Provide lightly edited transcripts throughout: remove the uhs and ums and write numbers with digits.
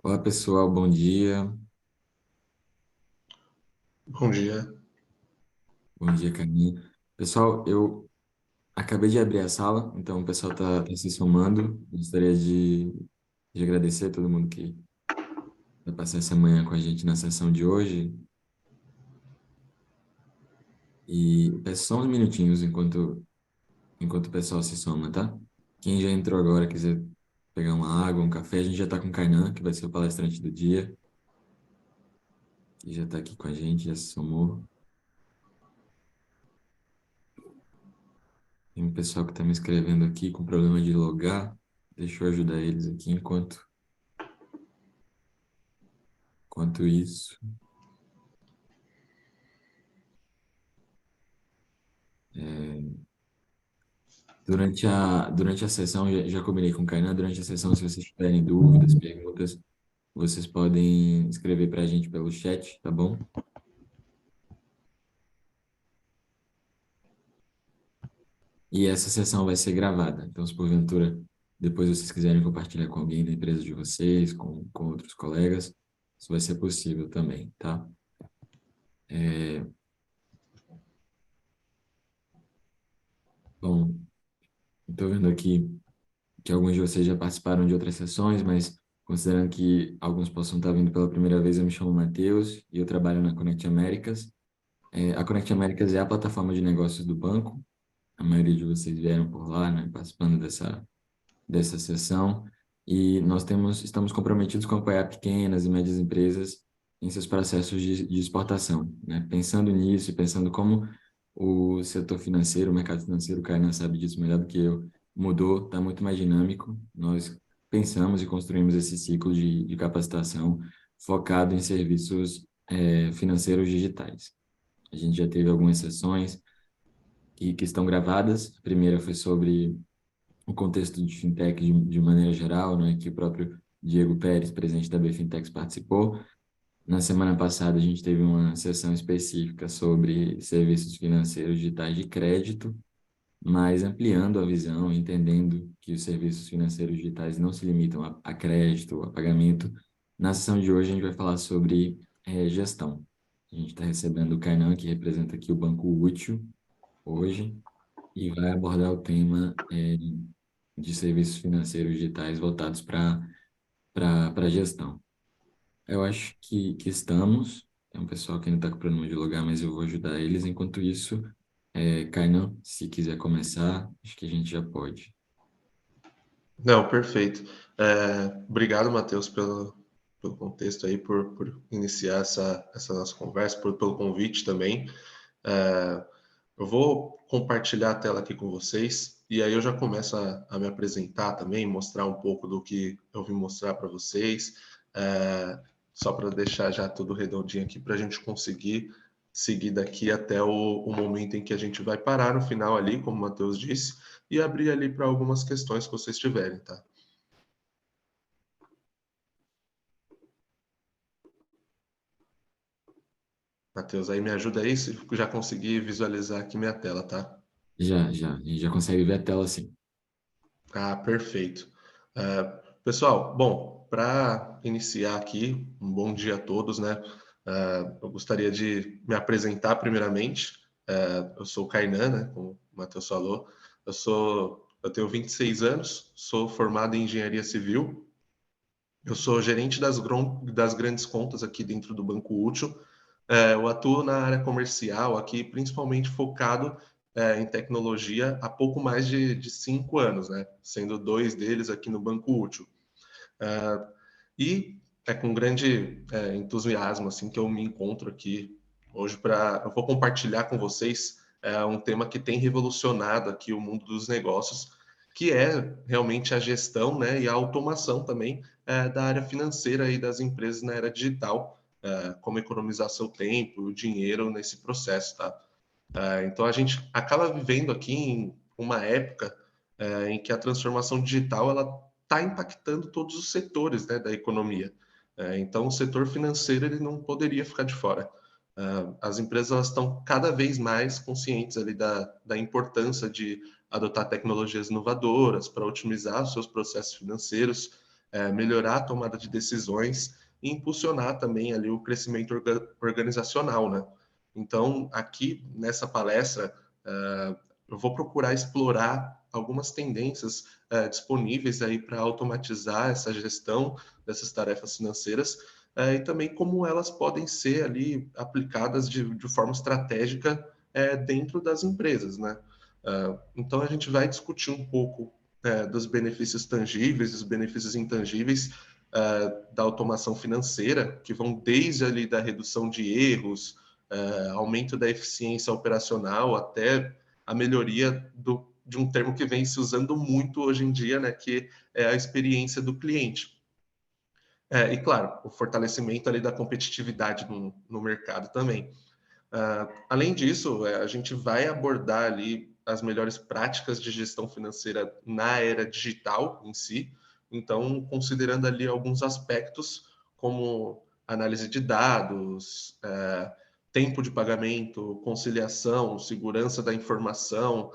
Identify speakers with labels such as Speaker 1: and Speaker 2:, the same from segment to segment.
Speaker 1: Olá, pessoal, bom dia.
Speaker 2: Bom dia.
Speaker 1: Bom dia, Carminha. Pessoal, eu acabei de abrir a sala, então o pessoal tá se somando. Gostaria de agradecer a todo mundo que vai passar essa manhã com a gente na sessão de hoje. E peço só uns minutinhos enquanto o pessoal se soma, tá? Quem já entrou agora, quiser pegar uma água, um café, a gente já está com o Kainan, que vai ser o palestrante do dia, que já está aqui com a gente, já se somou. Tem um pessoal que está me escrevendo aqui com problema de logar. Deixa eu ajudar eles aqui enquanto isso. É, durante a sessão, já combinei com o Kainan, durante a sessão, se vocês tiverem dúvidas, perguntas, vocês podem escrever para a gente pelo chat, tá bom? E essa sessão vai ser gravada, então se porventura depois vocês quiserem compartilhar com alguém da empresa de vocês, com outros colegas, isso vai ser possível também, tá? É, bom, estou vendo aqui que alguns de vocês já participaram de outras sessões, mas considerando que alguns possam estar vindo pela primeira vez, eu me chamo Matheus e eu trabalho na Connect Américas. A Connect Américas é a plataforma de negócios do banco. A maioria de vocês vieram por lá, né, participando dessa sessão. E estamos comprometidos com apoiar pequenas e médias empresas em seus processos de exportação, né? Pensando nisso e pensando como o setor financeiro, o mercado financeiro, o Kainan sabe disso melhor do que eu, mudou, está muito mais dinâmico. Nós pensamos e construímos esse ciclo de capacitação focado em serviços financeiros digitais. A gente já teve algumas sessões que estão gravadas. A primeira foi sobre o contexto de fintech de maneira geral, né, que o próprio Diego Pérez, presidente da BFintex, participou. Na semana passada, a gente teve uma sessão específica sobre serviços financeiros digitais de crédito, mas ampliando a visão, entendendo que os serviços financeiros digitais não se limitam a crédito, a pagamento. Na sessão de hoje, a gente vai falar sobre gestão. A gente está recebendo o Kainan, que representa aqui o Banco Útil, hoje, e vai abordar o tema de serviços financeiros digitais voltados para gestão. Eu acho que estamos. É um pessoal que ainda está com problema de lugar, mas eu vou ajudar eles. Enquanto isso, Kainan, se quiser começar, acho que a gente já pode.
Speaker 2: Não, perfeito. Obrigado, Matheus, pelo contexto aí, por iniciar essa nossa conversa, pelo convite também. É, eu vou compartilhar a tela aqui com vocês e aí eu já começo a me apresentar também, mostrar um pouco do que eu vim mostrar para vocês, é, só para deixar já tudo redondinho aqui para a gente conseguir seguir daqui até o momento em que a gente vai parar no final ali, como o Matheus disse, e abrir ali para algumas questões que vocês tiverem, tá? Matheus, aí me ajuda aí, se eu já consegui visualizar aqui minha tela, tá?
Speaker 1: Já. A gente já consegue ver a tela assim.
Speaker 2: Ah, perfeito. É, pessoal, bom, para iniciar aqui, um bom dia a todos, né? Eu gostaria de me apresentar primeiramente. Eu sou o Kainan, né? Como o Matheus falou. Eu tenho 26 anos, sou formado em engenharia civil. Eu sou gerente das grandes contas aqui dentro do Banco Útil. Eu atuo na área comercial aqui, principalmente focado em tecnologia há pouco mais de 5 anos, né? Sendo 2 deles aqui no Banco Útil. E é com grande entusiasmo assim que eu me encontro aqui hoje para eu vou compartilhar com vocês um tema que tem revolucionado aqui o mundo dos negócios, que é realmente a gestão, né, e a automação também da área financeira e das empresas na era digital, como economizar seu tempo, o dinheiro nesse processo, tá? Então a gente acaba vivendo aqui em uma época em que a transformação digital ela está impactando todos os setores, né, da economia. Então o setor financeiro ele não poderia ficar de fora. As empresas elas estão cada vez mais conscientes ali da importância de adotar tecnologias inovadoras para otimizar os seus processos financeiros, melhorar a tomada de decisões e impulsionar também ali o crescimento organizacional, né? Então, aqui nessa palestra, eu vou procurar explorar algumas tendências disponíveis aí para automatizar essa gestão dessas tarefas financeiras, e também como elas podem ser ali aplicadas de forma estratégica dentro das empresas, né? Então a gente vai discutir um pouco dos benefícios tangíveis, dos benefícios intangíveis da automação financeira, que vão desde ali da redução de erros, aumento da eficiência operacional, até a melhoria de um termo que vem se usando muito hoje em dia, né, que é a experiência do cliente. E claro, o fortalecimento ali da competitividade no mercado também. Além disso, a gente vai abordar ali as melhores práticas de gestão financeira na era digital em si. Então, considerando ali alguns aspectos como análise de dados, tempo de pagamento, conciliação, segurança da informação,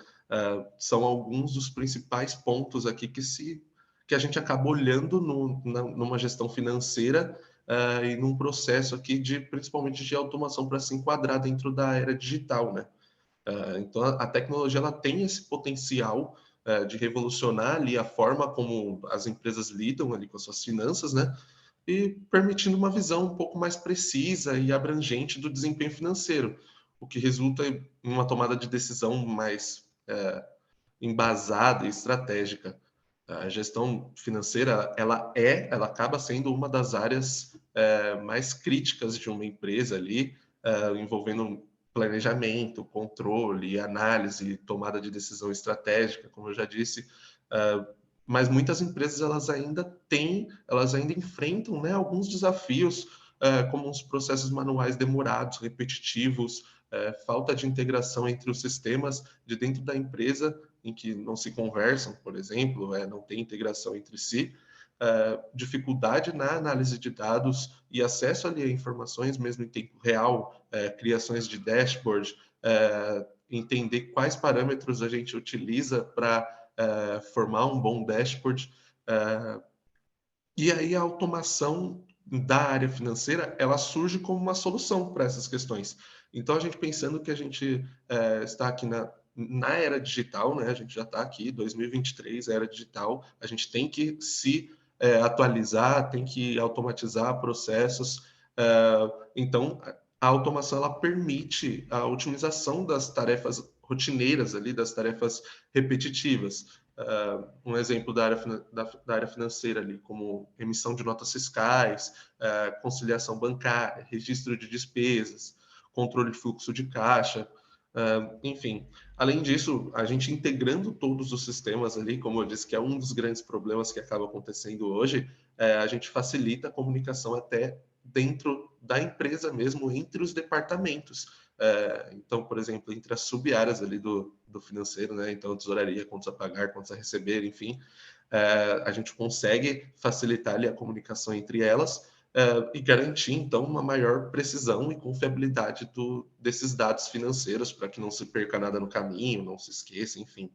Speaker 2: são alguns dos principais pontos aqui que a gente acaba olhando numa gestão financeira e num processo aqui principalmente de automação para se enquadrar dentro da era digital, né? Então a tecnologia ela tem esse potencial de revolucionar ali a forma como as empresas lidam ali com as suas finanças, né? E permitindo uma visão um pouco mais precisa e abrangente do desempenho financeiro, o que resulta em uma tomada de decisão mais embasada e estratégica. A gestão financeira, ela acaba sendo uma das áreas mais críticas de uma empresa ali, envolvendo planejamento, controle, análise, tomada de decisão estratégica, como eu já disse. Mas muitas empresas elas ainda enfrentam, né, alguns desafios, como os processos manuais demorados, repetitivos, falta de integração entre os sistemas de dentro da empresa em que não se conversam, por exemplo, não tem integração entre si, dificuldade na análise de dados e acesso ali a informações mesmo em tempo real, criações de dashboard, entender quais parâmetros a gente utiliza para formar um bom dashboard. E aí a automação da área financeira, ela surge como uma solução para essas questões. Então, a gente pensando que a gente está aqui na era digital, né? A gente já está aqui, 2023, era digital, a gente tem que se atualizar, tem que automatizar processos. Então, a automação ela permite a otimização das tarefas rotineiras ali, das tarefas repetitivas. Um exemplo da área financeira ali, como emissão de notas fiscais, conciliação bancária, registro de despesas, controle de fluxo de caixa, enfim. Além disso, a gente integrando todos os sistemas ali, como eu disse, que é um dos grandes problemas que acaba acontecendo hoje, a gente facilita a comunicação até dentro da empresa mesmo, entre os departamentos. Então, por exemplo, entre as sub-áreas ali do financeiro, né? Então, tesouraria, contas a pagar, contas a receber, enfim, a gente consegue facilitar ali a comunicação entre elas e garantir, então, uma maior precisão e confiabilidade desses dados financeiros para que não se perca nada no caminho, não se esqueça, enfim.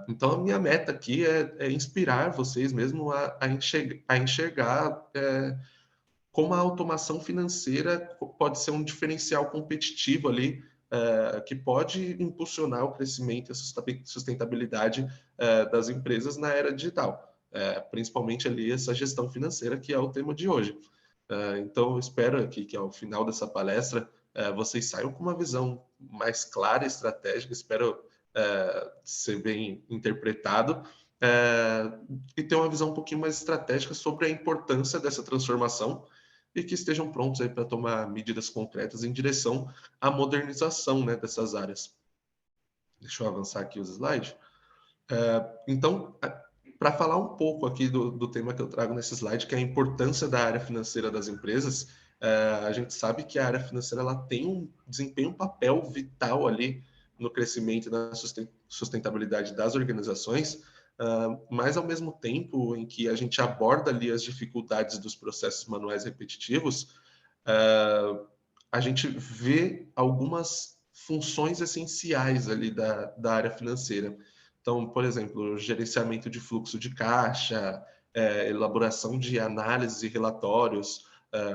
Speaker 2: Então, a minha meta aqui é inspirar vocês mesmo a enxergar como a automação financeira pode ser um diferencial competitivo ali, que pode impulsionar o crescimento e a sustentabilidade das empresas na era digital, principalmente ali essa gestão financeira, que é o tema de hoje. Então, eu espero que ao final dessa palestra vocês saiam com uma visão mais clara e estratégica, espero ser bem interpretado, e ter uma visão um pouquinho mais estratégica sobre a importância dessa transformação e que estejam prontos aí para tomar medidas concretas em direção à modernização, né, dessas áreas. Deixa eu avançar aqui os slides. Então, para falar um pouco aqui do tema que eu trago nesse slide, que é a importância da área financeira das empresas, a gente sabe que a área financeira ela desempenha um papel vital ali no crescimento e na sustentabilidade das organizações, mas ao mesmo tempo em que a gente aborda ali as dificuldades dos processos manuais repetitivos, a gente vê algumas funções essenciais ali da área financeira. Então, por exemplo, gerenciamento de fluxo de caixa, elaboração de análises e relatórios,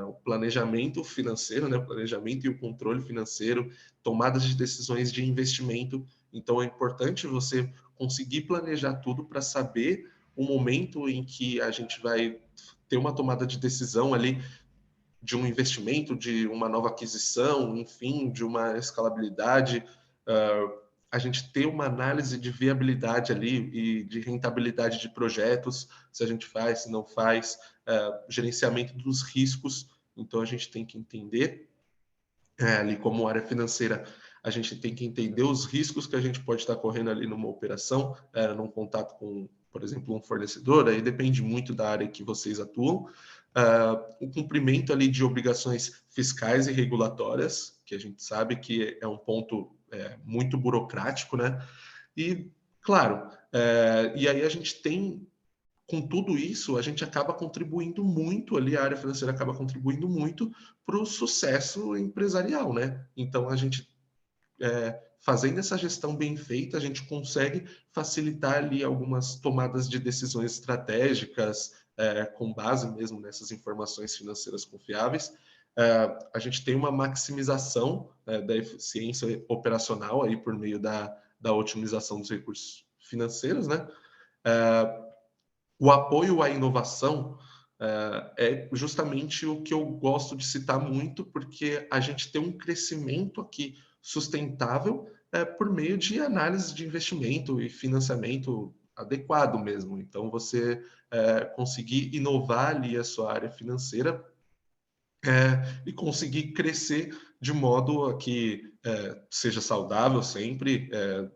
Speaker 2: o planejamento financeiro, né, o planejamento e o controle financeiro, tomadas de decisões de investimento. Então, é importante você conseguir planejar tudo para saber o momento em que a gente vai ter uma tomada de decisão ali de um investimento, de uma nova aquisição, enfim, de uma escalabilidade, a gente ter uma análise de viabilidade ali e de rentabilidade de projetos, se a gente faz, se não faz, gerenciamento dos riscos. Então, a gente tem que entender, ali como área financeira, a gente tem que entender os riscos que a gente pode estar correndo ali numa operação, num contato com, por exemplo, um fornecedor, aí depende muito da área que vocês atuam, o cumprimento ali de obrigações fiscais e regulatórias, que a gente sabe que é um ponto muito burocrático, né? E, claro, e aí a gente tem, com tudo isso, a gente acaba contribuindo muito ali, a área financeira acaba contribuindo muito para o sucesso empresarial, né? Então, a gente, fazendo essa gestão bem feita, a gente consegue facilitar ali algumas tomadas de decisões estratégicas, com base mesmo nessas informações financeiras confiáveis. A gente tem uma maximização, da eficiência operacional aí por meio da otimização dos recursos financeiros, né? O apoio à inovação é justamente o que eu gosto de citar muito, porque a gente tem um crescimento aqui sustentável por meio de análise de investimento e financiamento adequado mesmo. Então, você conseguir inovar ali a sua área financeira e conseguir crescer de modo a que seja saudável sempre.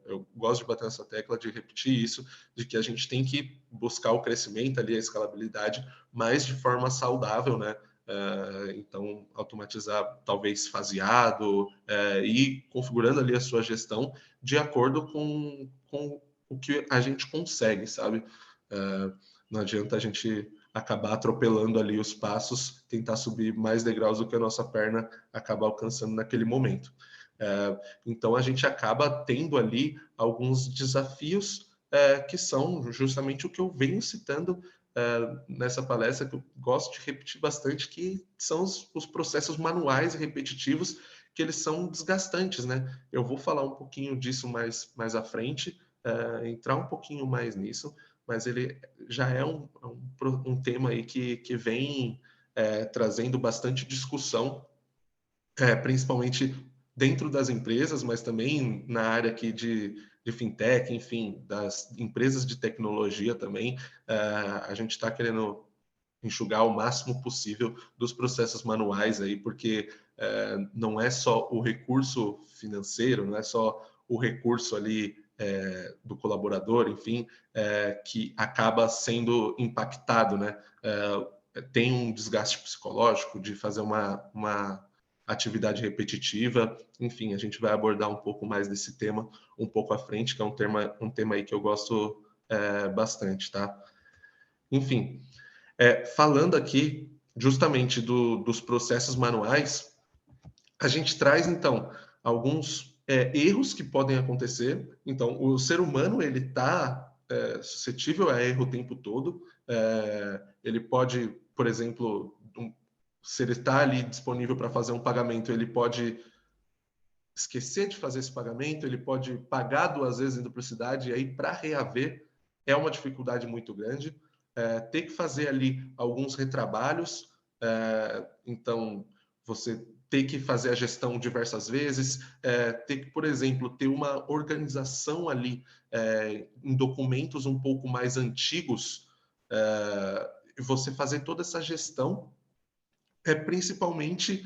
Speaker 2: Eu gosto de bater nessa tecla, de repetir isso, de que a gente tem que buscar o crescimento ali, a escalabilidade, mas de forma saudável, né? Então, automatizar talvez faseado e configurando ali a sua gestão de acordo com o que a gente consegue, sabe? Não adianta a gente acabar atropelando ali os passos, tentar subir mais degraus do que a nossa perna acaba alcançando naquele momento. Então, a gente acaba tendo ali alguns desafios que são justamente o que eu venho citando nessa palestra, que eu gosto de repetir bastante, que são os processos manuais e repetitivos, que eles são desgastantes, né? Eu vou falar um pouquinho disso mais à frente, entrar um pouquinho mais nisso, mas ele já é um tema aí que vem trazendo bastante discussão, principalmente dentro das empresas, mas também na área aqui de fintech, enfim, das empresas de tecnologia também. A gente está querendo enxugar o máximo possível dos processos manuais aí, porque não é só o recurso financeiro, não é só o recurso ali do colaborador, enfim, que acaba sendo impactado, né? Tem um desgaste psicológico de fazer uma atividade repetitiva, enfim, a gente vai abordar um pouco mais desse tema um pouco à frente, que é um tema aí que eu gosto bastante, tá? Enfim, falando aqui justamente dos processos manuais, a gente traz, então, alguns erros que podem acontecer. Então, o ser humano, ele está suscetível a erro o tempo todo. Ele pode, por exemplo, se ele está ali disponível para fazer um pagamento, ele pode esquecer de fazer esse pagamento, ele pode pagar 2 vezes em duplicidade, e aí, para reaver, é uma dificuldade muito grande. Ter que fazer ali alguns retrabalhos, então, você ter que fazer a gestão diversas vezes, ter que, por exemplo, ter uma organização ali em documentos um pouco mais antigos, você fazer toda essa gestão principalmente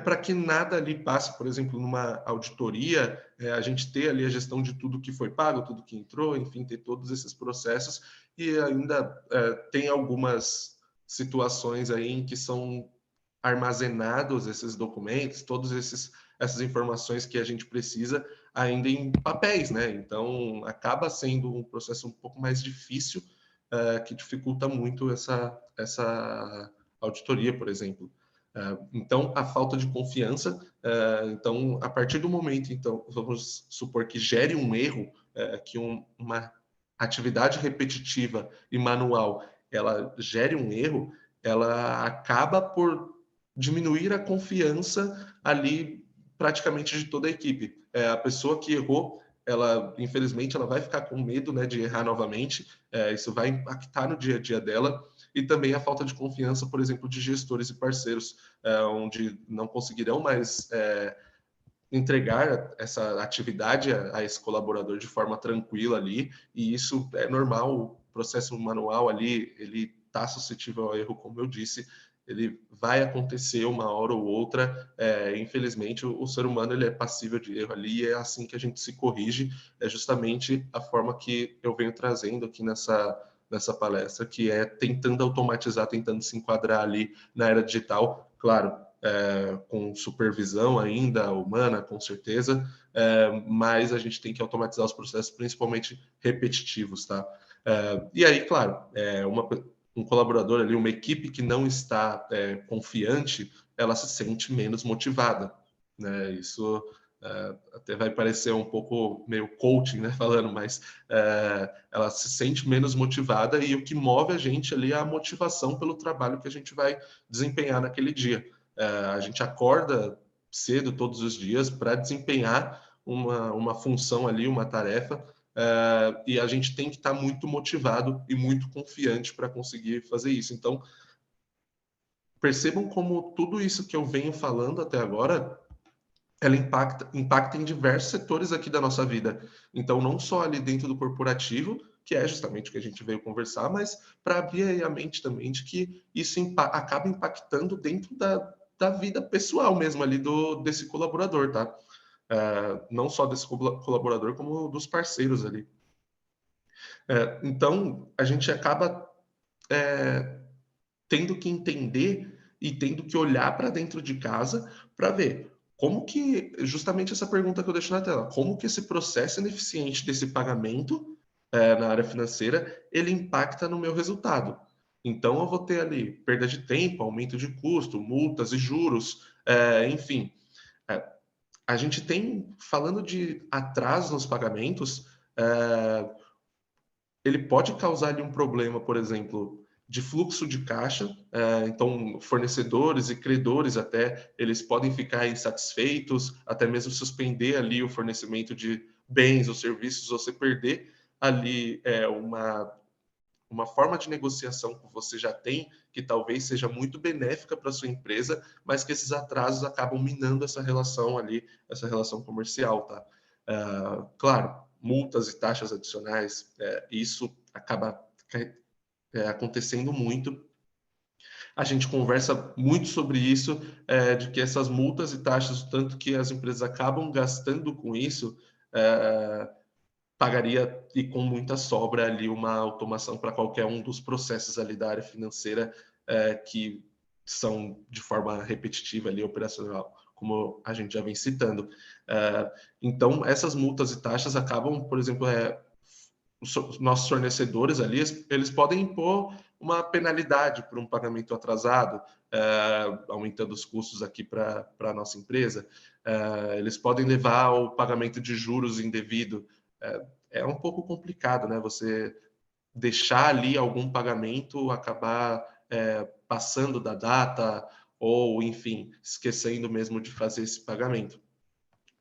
Speaker 2: para que nada ali passe, por exemplo, numa auditoria, a gente ter ali a gestão de tudo que foi pago, tudo que entrou, enfim, ter todos esses processos, e ainda tem algumas situações aí em que são armazenados esses documentos, essas informações que a gente precisa ainda em papéis, né? Então, acaba sendo um processo um pouco mais difícil, que dificulta muito essa auditoria, por exemplo. Então, a falta de confiança, então, a partir do momento, então, vamos supor que gere um erro, que uma atividade repetitiva e manual, ela gere um erro, ela acaba por diminuir a confiança ali praticamente de toda a equipe. A pessoa que errou, ela, infelizmente, ela vai ficar com medo, né, de errar novamente, isso vai impactar no dia a dia dela, e também a falta de confiança, por exemplo, de gestores e parceiros, onde não conseguirão mais entregar essa atividade a esse colaborador de forma tranquila ali, e isso é normal, o processo manual ali, ele está suscetível ao erro, como eu disse, ele vai acontecer uma hora ou outra, infelizmente o ser humano ele é passível de erro ali, e é assim que a gente se corrige, é justamente a forma que eu venho trazendo aqui nessa palestra, que é tentando automatizar, tentando se enquadrar ali na era digital, claro, com supervisão ainda humana, com certeza, mas a gente tem que automatizar os processos, principalmente repetitivos, tá? E aí, claro, um colaborador ali, uma equipe que não está confiante, ela se sente menos motivada, né? Isso até vai parecer um pouco meio coaching, né, falando, mas ela se sente menos motivada e o que move a gente ali é a motivação pelo trabalho que a gente vai desempenhar naquele dia. A gente acorda cedo todos os dias para desempenhar uma função ali, uma tarefa, e a gente tem que estar muito motivado e muito confiante para conseguir fazer isso. Então, percebam como tudo isso que eu venho falando até agora, ela impacta em diversos setores aqui da nossa vida. Então, não só ali dentro do corporativo, que é justamente o que a gente veio conversar, mas para abrir a mente também de que isso acaba impactando dentro da vida pessoal mesmo ali desse colaborador, tá? Não só desse colaborador, como dos parceiros ali. Então, a gente acaba tendo que entender e tendo que olhar para dentro de casa para ver como que, justamente essa pergunta que eu deixo na tela, como que esse processo ineficiente desse pagamento na área financeira, ele impacta no meu resultado. Então, eu vou ter ali perda de tempo, aumento de custo, multas e juros, enfim. É, a gente tem, falando de atraso nos pagamentos, ele pode causar ali um problema, por exemplo, de fluxo de caixa. Então, fornecedores e credores até, eles podem ficar insatisfeitos, até mesmo suspender ali o fornecimento de bens ou serviços, você perder ali uma forma de negociação que você já tem, que talvez seja muito benéfica para a sua empresa, mas que esses atrasos acabam minando essa relação ali, essa relação comercial, tá? Claro, multas e taxas adicionais, isso acaba acontecendo muito. A gente conversa muito sobre isso, de que essas multas e taxas, tanto que as empresas acabam gastando com isso, pagaria e com muita sobra ali uma automação para qualquer um dos processos ali da área financeira que são de forma repetitiva ali, operacional, como a gente já vem citando. Então, essas multas e taxas acabam, por exemplo, os nossos fornecedores ali, eles podem impor uma penalidade por um pagamento atrasado, aumentando os custos aqui para a nossa empresa. Eles podem levar ao pagamento de juros indevido. É um pouco complicado, né? Você deixar ali algum pagamento acabar passando da data ou, enfim, esquecendo mesmo de fazer esse pagamento.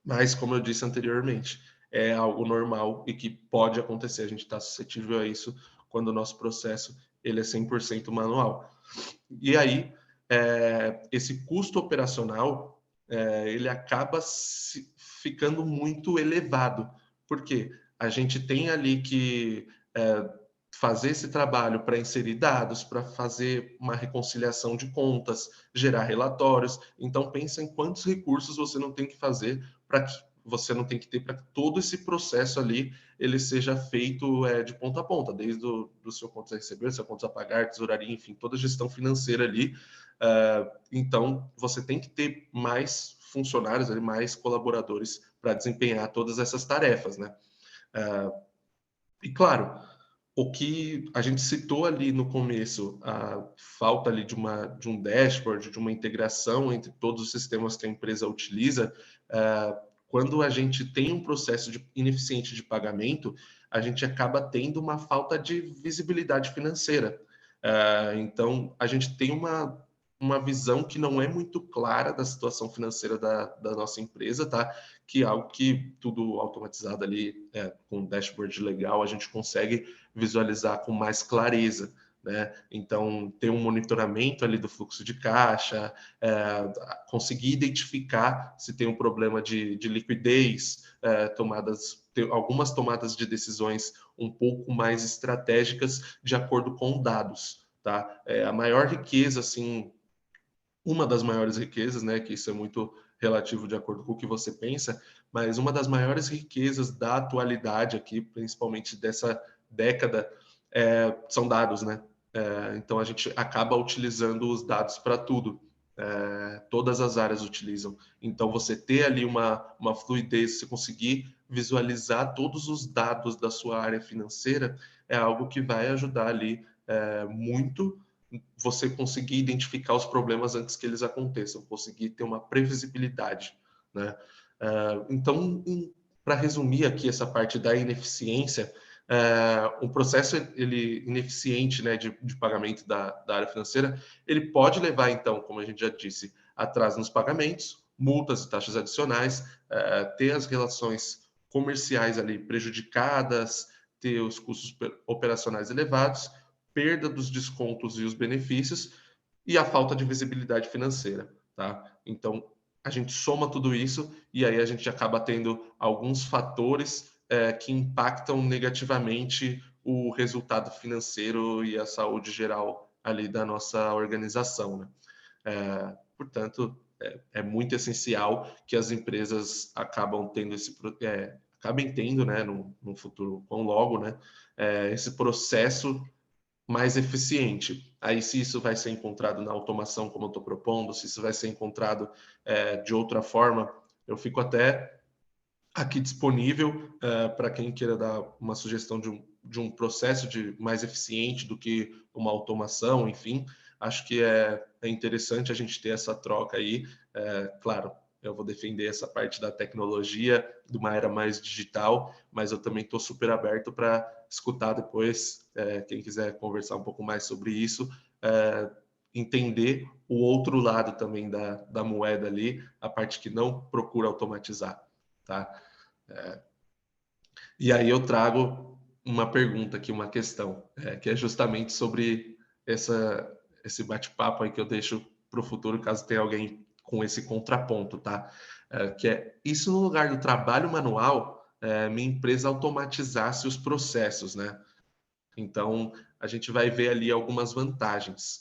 Speaker 2: Mas, como eu disse anteriormente, é algo normal e que pode acontecer. A gente está suscetível a isso quando o nosso processo ele é 100% manual. E aí, esse custo operacional, ele acaba ficando muito elevado. Por quê? A gente tem ali que fazer esse trabalho para inserir dados, para fazer uma reconciliação de contas, gerar relatórios. Então, pensa em quantos recursos você não tem que fazer para que você não tem que ter para que todo esse processo ali ele seja feito de ponta a ponta, desde do seu contas a receber, seu contas a pagar, tesouraria, enfim, toda a gestão financeira ali. Então, você tem que ter mais funcionários, ali, mais colaboradores para desempenhar todas essas tarefas, né? E claro, O que a gente citou ali no começo, a falta ali de um dashboard, de uma integração entre todos os sistemas que a empresa utiliza, quando a gente tem um processo ineficiente de pagamento, a gente acaba tendo uma falta de visibilidade financeira. Então, a gente tem uma visão que não é muito clara da situação financeira da nossa empresa, tá? Que é algo que tudo automatizado ali, com um dashboard legal, a gente consegue visualizar com mais clareza, né? Então, ter um monitoramento ali do fluxo de caixa, conseguir identificar se tem um problema de liquidez, ter algumas tomadas de decisões um pouco mais estratégicas de acordo com dados, tá? A maior riqueza, assim, uma das maiores riquezas, né, que isso é muito relativo de acordo com o que você pensa, mas uma das maiores riquezas da atualidade aqui, principalmente dessa década, são dados, né? Então a gente acaba utilizando os dados para tudo. Todas as áreas utilizam. Então você ter ali uma fluidez, você conseguir visualizar todos os dados da sua área financeira é algo que vai ajudar ali muito você conseguir identificar os problemas antes que eles aconteçam, conseguir ter uma previsibilidade, né? Então, para resumir aqui essa parte da ineficiência, um processo ele ineficiente, né, de pagamento da área financeira, ele pode levar, então, como a gente já disse, atraso nos pagamentos, multas e taxas adicionais, ter as relações comerciais ali prejudicadas, ter os custos operacionais elevados, perda dos descontos e os benefícios e a falta de visibilidade financeira, tá? Então, a gente soma tudo isso e aí a gente acaba tendo alguns fatores que impactam negativamente o resultado financeiro e a saúde geral ali da nossa organização, né? Portanto, é muito essencial que as empresas acabem tendo, né, no futuro com logo, né, esse processo mais eficiente. Aí, se isso vai ser encontrado na automação, como eu estou propondo, se isso vai ser encontrado de outra forma, eu fico até aqui disponível para quem queira dar uma sugestão de um processo mais eficiente do que uma automação, enfim. Acho que é interessante a gente ter essa troca aí. Claro, eu vou defender essa parte da tecnologia, de uma era mais digital, mas eu também estou super aberto para escutar depois, quem quiser conversar um pouco mais sobre isso, entender o outro lado também da moeda ali, a parte que não procura automatizar, tá? E aí eu trago uma pergunta aqui, uma questão, que é justamente sobre esse bate-papo aí que eu deixo para o futuro, caso tenha alguém com esse contraponto, tá? Que é, isso no lugar do trabalho manual, minha empresa automatizasse os processos, né? Então, a gente vai ver ali algumas vantagens.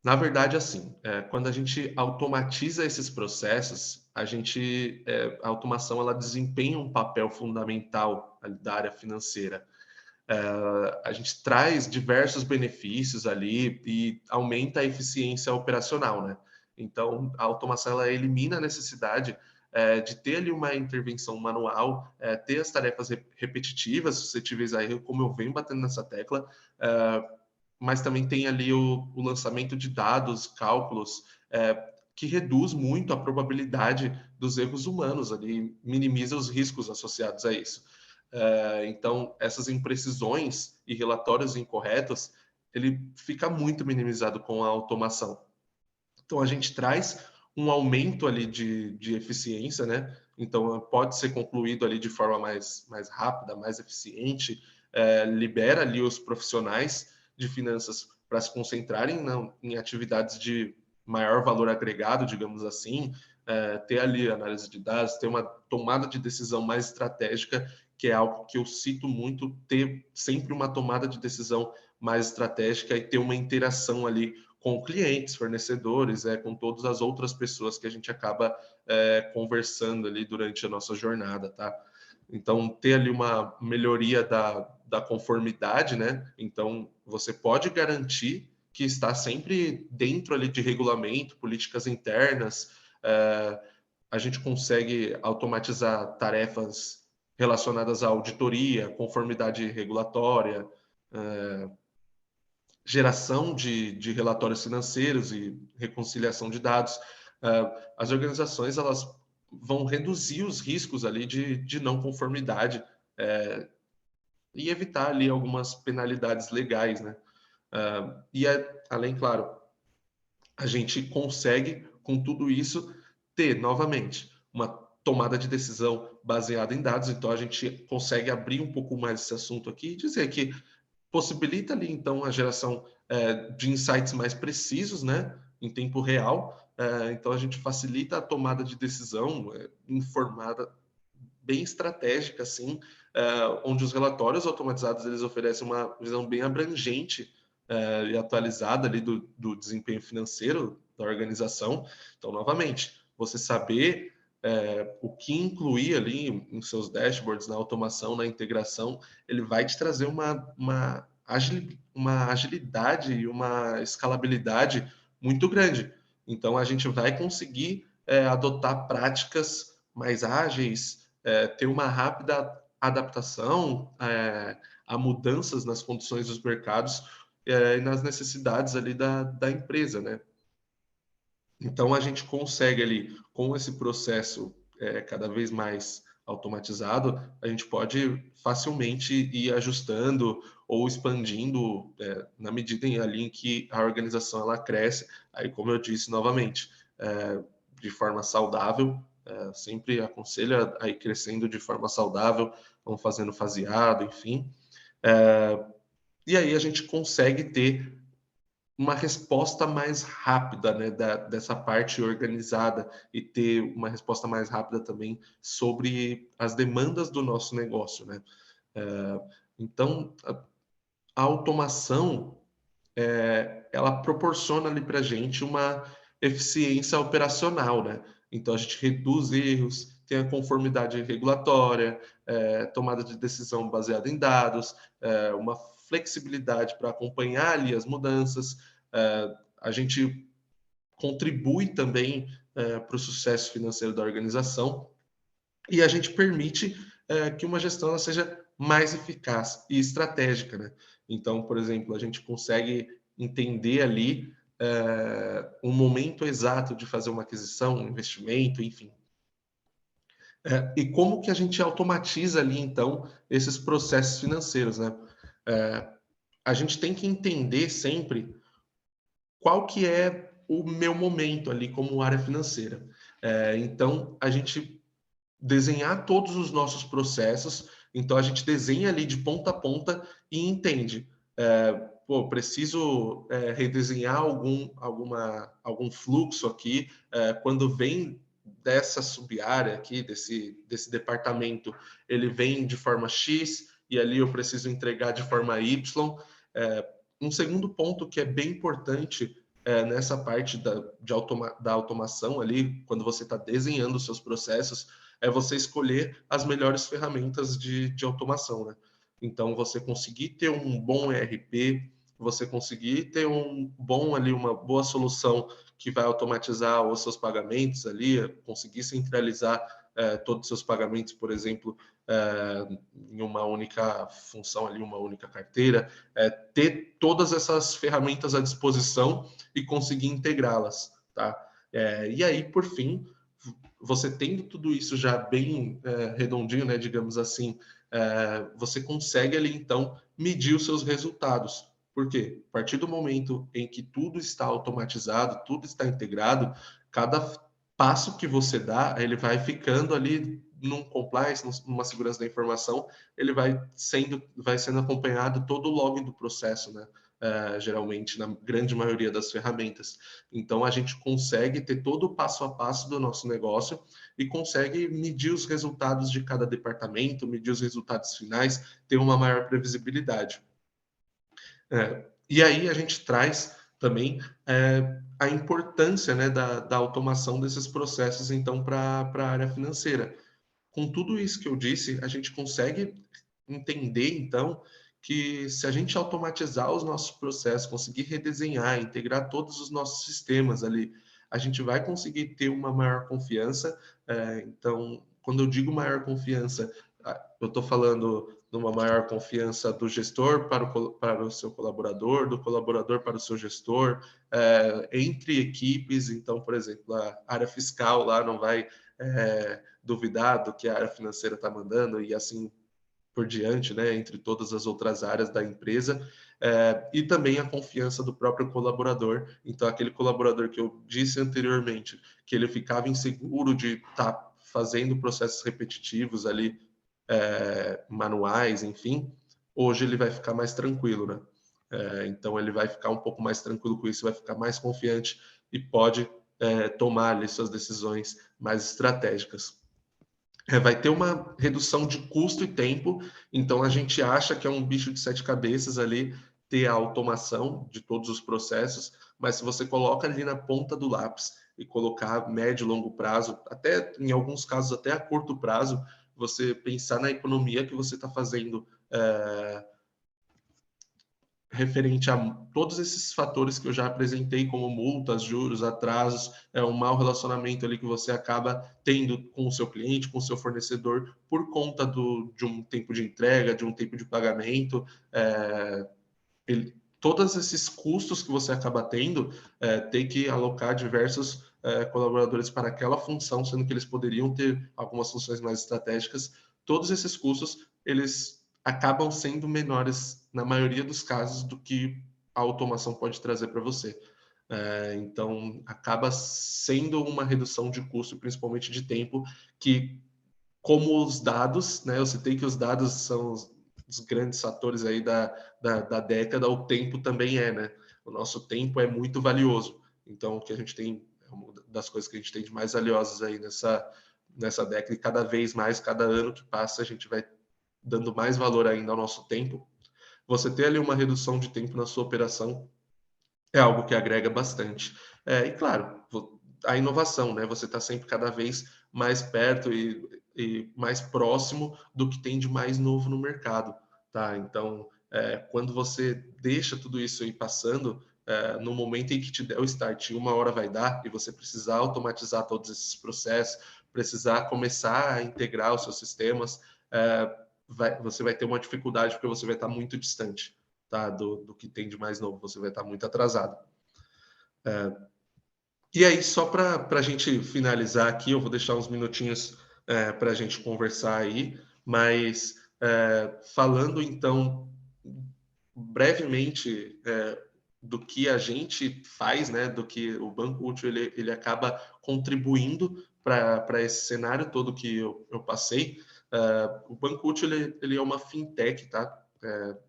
Speaker 2: Na verdade, assim, quando a gente automatiza esses processos, a automação ela desempenha um papel fundamental da área financeira. A gente traz diversos benefícios ali e aumenta a eficiência operacional, né? Então, a automação ela elimina a necessidade de ter ali uma intervenção manual, ter as tarefas repetitivas, suscetíveis a erro, como eu venho batendo nessa tecla, mas também tem ali o lançamento de dados, cálculos, que reduz muito a probabilidade dos erros humanos ali, minimiza os riscos associados a isso. Então, essas imprecisões e relatórios incorretos, ele fica muito minimizado com a automação. Então, a gente traz um aumento ali de eficiência, né? Então, pode ser concluído ali de forma mais rápida, mais eficiente, libera ali os profissionais de finanças para se concentrarem em atividades de maior valor agregado, digamos assim, ter ali análise de dados, ter uma tomada de decisão mais estratégica, que é algo que eu cito muito, ter sempre uma tomada de decisão mais estratégica e ter uma interação ali com clientes, fornecedores, com todas as outras pessoas que a gente acaba conversando ali durante a nossa jornada, tá? Então, ter ali uma melhoria da conformidade, né? Então, você pode garantir que está sempre dentro ali de regulamento, políticas internas, a gente consegue automatizar tarefas relacionadas à auditoria, conformidade regulatória, geração de relatórios financeiros e reconciliação de dados. As organizações elas vão reduzir os riscos ali de não conformidade e evitar ali algumas penalidades legais, né? E além, claro, a gente consegue, com tudo isso, ter, novamente, uma tomada de decisão baseada em dados. Então, a gente consegue abrir um pouco mais esse assunto aqui e dizer que possibilita ali, então, a geração de insights mais precisos, né, em tempo real. Então, a gente facilita a tomada de decisão informada, bem estratégica, assim, onde os relatórios automatizados eles oferecem uma visão bem abrangente e atualizada ali do desempenho financeiro da organização. Então, novamente, você saber o que incluir ali em seus dashboards, na automação, na integração, ele vai te trazer uma agilidade e uma escalabilidade muito grande. Então, a gente vai conseguir adotar práticas mais ágeis, ter uma rápida adaptação a mudanças nas condições dos mercados e nas necessidades ali da empresa, né? Então, a gente consegue ali, com esse processo cada vez mais automatizado, a gente pode facilmente ir ajustando ou expandindo na medida ali em que a organização ela cresce. Aí, como eu disse novamente, de forma saudável, sempre aconselho a ir crescendo de forma saudável, vamos fazendo faseado, enfim. E aí a gente consegue ter uma resposta mais rápida, né, dessa parte organizada e ter uma resposta mais rápida também sobre as demandas do nosso negócio, né? Então, a automação ela proporciona ali para a gente uma eficiência operacional, né? Então a gente reduz erros, tem a conformidade regulatória, tomada de decisão baseada em dados, uma flexibilidade para acompanhar ali as mudanças, a gente contribui também para o sucesso financeiro da organização e a gente permite que uma gestão seja mais eficaz e estratégica, né? Então, por exemplo, a gente consegue entender ali um momento exato de fazer uma aquisição, um investimento, enfim. E como que a gente automatiza ali, então, esses processos financeiros, né? A gente tem que entender sempre qual que é o meu momento ali como área financeira. Então, a gente desenhar todos os nossos processos. Então, a gente desenha ali de ponta a ponta e entende. Preciso redesenhar algum fluxo aqui. Quando vem dessa sub-área aqui, desse departamento, ele vem de forma X e ali eu preciso entregar de forma Y. Um segundo ponto que é bem importante nessa parte da automação ali, quando você está desenhando os seus processos, é você escolher as melhores ferramentas de automação, né? Então, você conseguir ter um bom ERP, você conseguir ter uma boa solução que vai automatizar os seus pagamentos ali, conseguir centralizar todos os seus pagamentos, por exemplo, em uma única função ali, uma única carteira, ter todas essas ferramentas à disposição e conseguir integrá-las, tá? E aí, por fim, você tendo tudo isso já bem redondinho, né, digamos assim, você consegue ali, então, medir os seus resultados. Por quê? A partir do momento em que tudo está automatizado, tudo está integrado, cada passo que você dá, ele vai ficando ali num compliance, numa segurança da informação, ele vai sendo acompanhado todo o log do processo, né? Geralmente, na grande maioria das ferramentas. Então, a gente consegue ter todo o passo a passo do nosso negócio e consegue medir os resultados de cada departamento, medir os resultados finais, ter uma maior previsibilidade. E aí a gente traz também a importância, né, da automação desses processos, então, para a área financeira. Com tudo isso que eu disse, a gente consegue entender, então, que se a gente automatizar os nossos processos, conseguir redesenhar, integrar todos os nossos sistemas ali, a gente vai conseguir ter uma maior confiança. Então, quando eu digo maior confiança, eu estou falando numa maior confiança do gestor para o seu colaborador, do colaborador para o seu gestor, entre equipes. Então, por exemplo, a área fiscal lá não vai duvidar do que a área financeira está mandando e assim por diante, né, entre todas as outras áreas da empresa, e também a confiança do próprio colaborador. Então, aquele colaborador que eu disse anteriormente, que ele ficava inseguro de estar fazendo processos repetitivos ali, manuais, enfim, hoje ele vai ficar mais tranquilo, né? Então, ele vai ficar um pouco mais tranquilo com isso, vai ficar mais confiante e pode tomar ali suas decisões mais estratégicas. Vai ter uma redução de custo e tempo, então a gente acha que é um bicho de sete cabeças ali ter a automação de todos os processos, mas se você coloca ali na ponta do lápis e colocar médio e longo prazo, até em alguns casos até a curto prazo, você pensar na economia que você está fazendo referente a todos esses fatores que eu já apresentei, como multas, juros, atrasos, um mau relacionamento ali que você acaba tendo com o seu cliente, com o seu fornecedor, por conta de um tempo de entrega, de um tempo de pagamento, todos esses custos que você acaba tendo, tem que alocar diversos colaboradores para aquela função, sendo que eles poderiam ter algumas funções mais estratégicas. Todos esses custos, eles acabam sendo menores, na maioria dos casos, do que a automação pode trazer para você. Então, acaba sendo uma redução de custo, principalmente de tempo, que, como os dados, né, eu citei que os dados são os grandes fatores aí da década, o tempo também né? O nosso tempo é muito valioso. Então, o que a gente tem, é uma das coisas que a gente tem de mais valiosas aí nessa década, e cada vez mais, cada ano que passa, a gente vai dando mais valor ainda ao nosso tempo. Você ter ali uma redução de tempo na sua operação é algo que agrega bastante. E claro, a inovação, né? Você está sempre cada vez mais perto e mais próximo do que tem de mais novo no mercado, tá? Então, quando você deixa tudo isso aí passando, no momento em que te der o start, uma hora vai dar e você precisar automatizar todos esses processos, precisar começar a integrar os seus sistemas, você vai ter uma dificuldade porque você vai estar muito distante, tá? Do que tem de mais novo, você vai estar muito atrasado. E aí, só para a gente finalizar aqui, eu vou deixar uns minutinhos para a gente conversar aí, mas falando então brevemente do que a gente faz, né, do que o Banco Útil ele acaba contribuindo para esse cenário todo que eu passei. O Banco Útil ele é uma fintech, tá?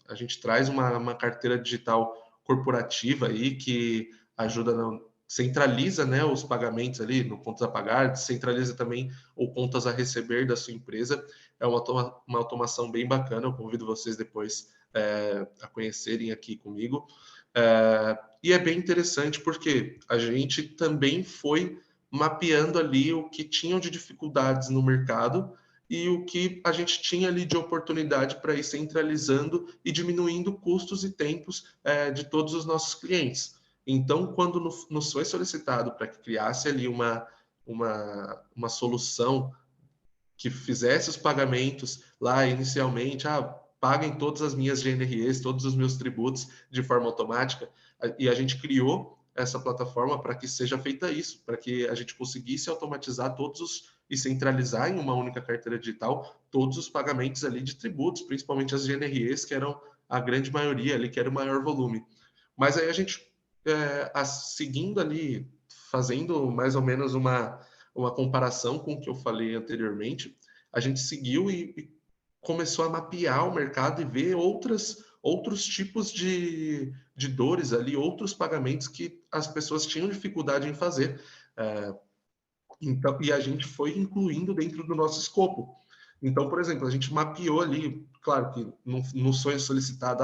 Speaker 2: A gente traz uma carteira digital corporativa aí que ajuda centraliza, né, os pagamentos ali no contas a pagar, centraliza também o contas a receber da sua empresa. É uma automação bem bacana, eu convido vocês depois a conhecerem aqui comigo. E é bem interessante porque a gente também foi mapeando ali o que tinham de dificuldades no mercado e o que a gente tinha ali de oportunidade para ir centralizando e diminuindo custos e tempos de todos os nossos clientes. Então, quando nos foi solicitado para que criasse ali uma solução que fizesse os pagamentos lá inicialmente, paguem todas as minhas GNREs, todos os meus tributos de forma automática, e a gente criou essa plataforma para que seja feita isso, para que a gente conseguisse automatizar e centralizar em uma única carteira digital todos os pagamentos ali de tributos, principalmente as GNREs, que eram a grande maioria ali, que era o maior volume. Mas aí a gente, seguindo ali, fazendo mais ou menos uma comparação com o que eu falei anteriormente, a gente seguiu e começou a mapear o mercado e ver outros tipos de dores ali, outros pagamentos que as pessoas tinham dificuldade em fazer. Então, e a gente foi incluindo dentro do nosso escopo. Então, por exemplo, a gente mapeou ali, claro que não foi solicitado,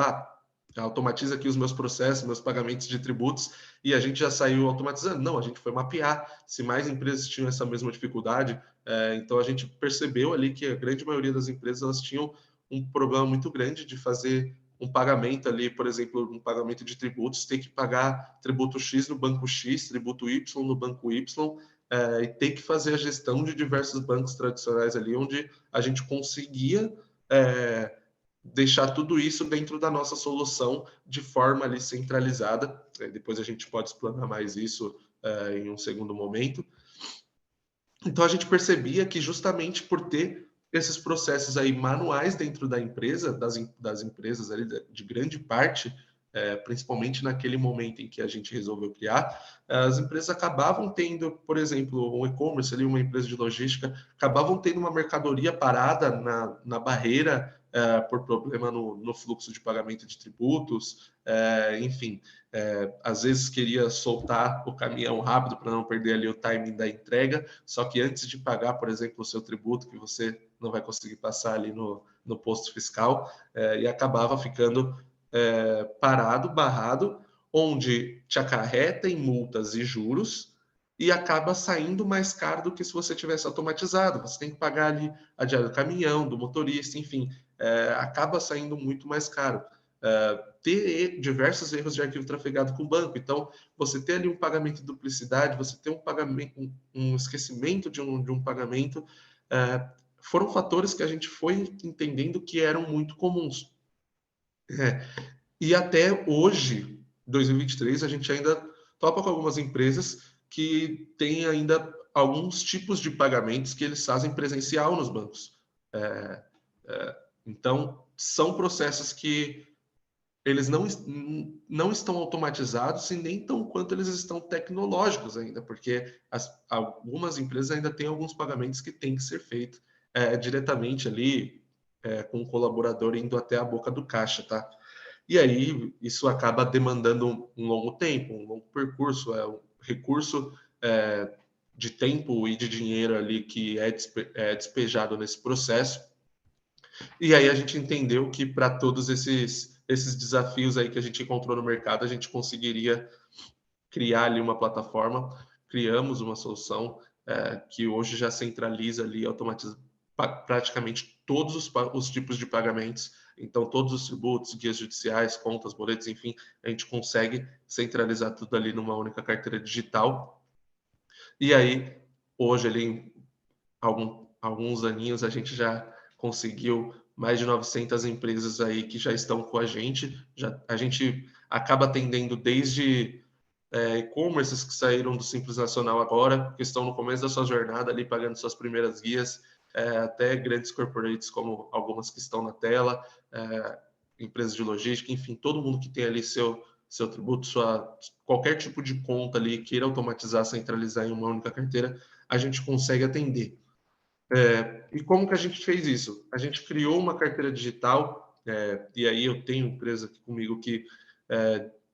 Speaker 2: automatiza aqui os meus processos, meus pagamentos de tributos, e a gente já saiu automatizando. Não, a gente foi mapear se mais empresas tinham essa mesma dificuldade. Então, a gente percebeu ali que a grande maioria das empresas elas tinham um problema muito grande de fazer um pagamento ali, por exemplo, um pagamento de tributos, ter que pagar tributo X no banco X, tributo Y no banco Y, e ter que fazer a gestão de diversos bancos tradicionais ali, onde a gente conseguia deixar tudo isso dentro da nossa solução de forma ali centralizada. Depois a gente pode explorar mais isso em um segundo momento. Então a gente percebia que justamente por ter esses processos aí manuais dentro da empresa, das empresas ali de grande parte, principalmente naquele momento em que a gente resolveu criar, as empresas acabavam tendo, por exemplo, um e-commerce ali, uma empresa de logística, acabavam tendo uma mercadoria parada na barreira por problema no fluxo de pagamento de tributos, enfim, às vezes queria soltar o caminhão rápido para não perder ali o timing da entrega, só que antes de pagar, por exemplo, o seu tributo, que você não vai conseguir passar ali no posto fiscal, e acabava ficando parado, barrado, onde te acarreta em multas e juros e acaba saindo mais caro do que se você tivesse automatizado. Você tem que pagar ali a diária do caminhão, do motorista, enfim, acaba saindo muito mais caro. Ter diversos erros de arquivo trafegado com o banco. Então, você ter ali um pagamento de duplicidade, você ter um pagamento, um esquecimento de um pagamento, foram fatores que a gente foi entendendo que eram muito comuns. E até hoje, 2023, a gente ainda topa com algumas empresas que têm ainda alguns tipos de pagamentos que eles fazem presencial nos bancos. Então, são processos que eles não estão automatizados e nem tão quanto eles estão tecnológicos ainda, porque algumas empresas ainda têm alguns pagamentos que têm que ser feitos diretamente ali, com o colaborador indo até a boca do caixa, tá? E aí isso acaba demandando um longo tempo, um longo percurso, um recurso de tempo e de dinheiro ali que é despejado nesse processo. E aí a gente entendeu que para todos esses desafios aí que a gente encontrou no mercado, a gente conseguiria criar ali uma plataforma. Criamos uma solução que hoje já centraliza ali, automatiza praticamente todos os tipos de pagamentos. Então, todos os tributos, guias judiciais, contas, boletos, enfim, a gente consegue centralizar tudo ali numa única carteira digital. E aí, hoje, ali, em alguns aninhos, a gente já conseguiu mais de 900 empresas aí que já estão com a gente. A gente acaba atendendo desde e-commerces que saíram do Simples Nacional agora, que estão no começo da sua jornada ali, pagando suas primeiras guias, até grandes corporates como algumas que estão na tela, empresas de logística, enfim, todo mundo que tem ali seu tributo, qualquer tipo de conta ali, queira automatizar, centralizar em uma única carteira, a gente consegue atender. E como que a gente fez isso? A gente criou uma carteira digital, e aí eu tenho empresa aqui comigo que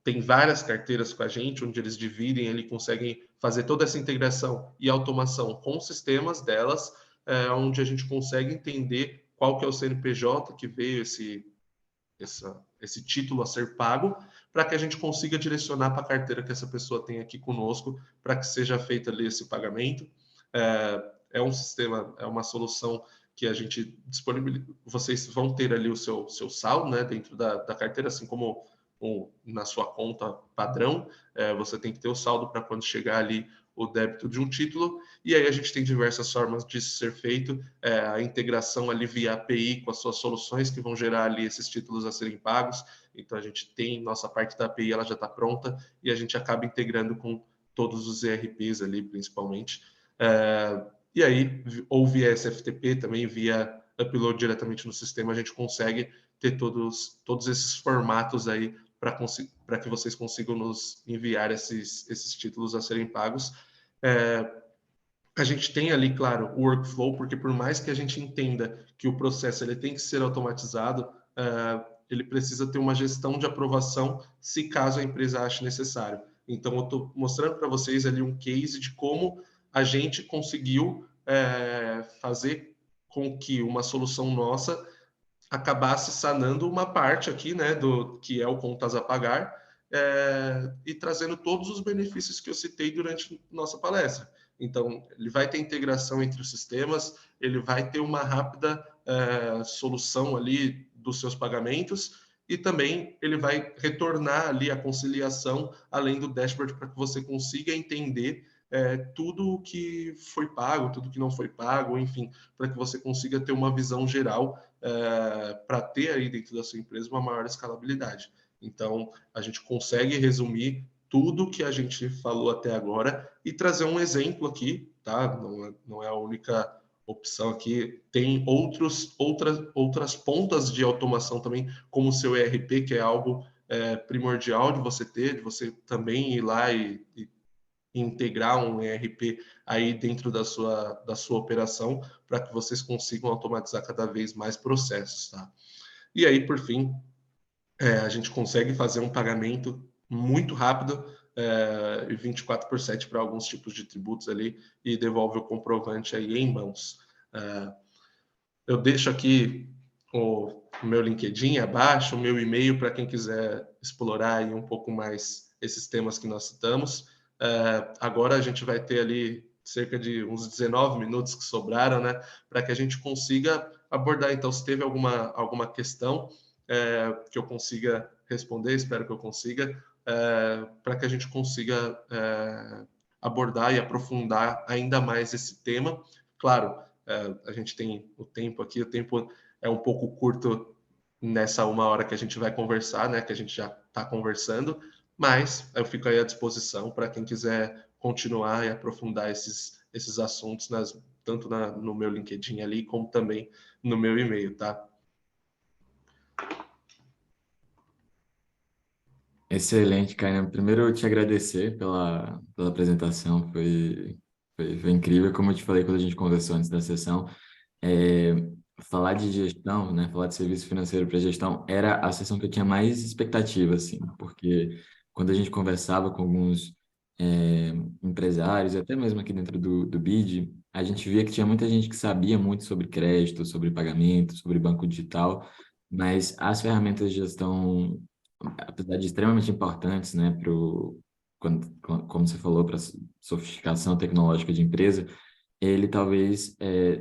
Speaker 2: tem várias carteiras com a gente, onde eles dividem, eles conseguem fazer toda essa integração e automação com os sistemas delas, onde a gente consegue entender qual que é o CNPJ que veio esse título a ser pago, para que a gente consiga direcionar para a carteira que essa pessoa tem aqui conosco, para que seja feito ali esse pagamento. É um sistema, é uma solução que a gente disponibiliza. Vocês vão ter ali o seu saldo, né, dentro da carteira, assim como na sua conta padrão, você tem que ter o saldo para quando chegar ali o débito de um título, e aí a gente tem diversas formas disso ser feito, a integração ali via API com as suas soluções que vão gerar ali esses títulos a serem pagos. Então a gente tem nossa parte da API, ela já está pronta, e a gente acaba integrando com todos os ERPs ali, principalmente. E aí, ou via SFTP também, via upload diretamente no sistema, a gente consegue ter todos esses formatos aí para que vocês consigam nos enviar esses títulos a serem pagos. A gente tem ali, claro, o workflow, porque por mais que a gente entenda que o processo ele tem que ser automatizado, ele precisa ter uma gestão de aprovação se caso a empresa ache necessário. Então, eu estou mostrando para vocês ali um case de como a gente conseguiu fazer com que uma solução nossa acabasse sanando uma parte aqui, né, do que é o contas a pagar, e trazendo todos os benefícios que eu citei durante nossa palestra. Então, ele vai ter integração entre os sistemas, ele vai ter uma rápida solução ali dos seus pagamentos, e também ele vai retornar ali a conciliação, além do dashboard, para que você consiga entender tudo o que foi pago, tudo que não foi pago, enfim, para que você consiga ter uma visão geral para ter aí dentro da sua empresa uma maior escalabilidade. Então, a gente consegue resumir tudo que a gente falou até agora e trazer um exemplo aqui, tá? Não é a única opção aqui. Tem outras pontas de automação também, como o seu ERP, que é algo primordial de você ter, de você também ir lá e integrar um ERP aí dentro da sua operação, para que vocês consigam automatizar cada vez mais processos, tá? E aí, por fim, a gente consegue fazer um pagamento muito rápido, 24/7 para alguns tipos de tributos ali, e devolve o comprovante aí em mãos. Eu deixo aqui o meu LinkedIn abaixo, o meu e-mail para quem quiser explorar aí um pouco mais esses temas que nós citamos. Agora a gente vai ter ali cerca de uns 19 minutos que sobraram, né, para que a gente consiga abordar. Então, se teve alguma questão que eu consiga responder, espero que eu consiga, para que a gente consiga abordar e aprofundar ainda mais esse tema. Claro, a gente tem o tempo aqui, o tempo é um pouco curto nessa 1 hora que a gente vai conversar, né, que a gente já está conversando, mas eu fico aí à disposição para quem quiser continuar e aprofundar esses assuntos, tanto no meu LinkedIn ali, como também no meu e-mail, tá?
Speaker 1: Excelente, Kainan. Primeiro, eu te agradecer pela apresentação, foi incrível. Como eu te falei quando a gente conversou antes da sessão, é, falar de gestão, né, falar de serviço financeiro para gestão era a sessão que eu tinha mais expectativa, assim, porque quando a gente conversava com alguns empresários, até mesmo aqui dentro do BID, a gente via que tinha muita gente que sabia muito sobre crédito, sobre pagamento, sobre banco digital, mas as ferramentas de gestão, apesar de extremamente importantes, né, como você falou, para sofisticação tecnológica de empresa, ele talvez,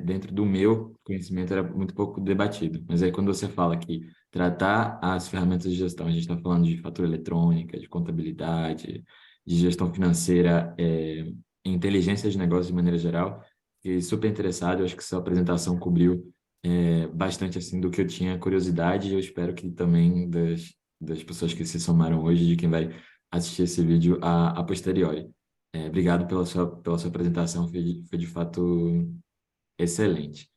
Speaker 1: dentro do meu conhecimento, era muito pouco debatido. Mas aí, quando você fala que tratar as ferramentas de gestão, a gente está falando de fatura eletrônica, de contabilidade, de gestão financeira, inteligência de negócios de maneira geral, e super interessado. Eu acho que sua apresentação cobriu bastante assim do que eu tinha curiosidade, e eu espero que também das pessoas que se somaram hoje, de quem vai assistir esse vídeo a posteriori. Obrigado pela sua apresentação, foi de fato excelente.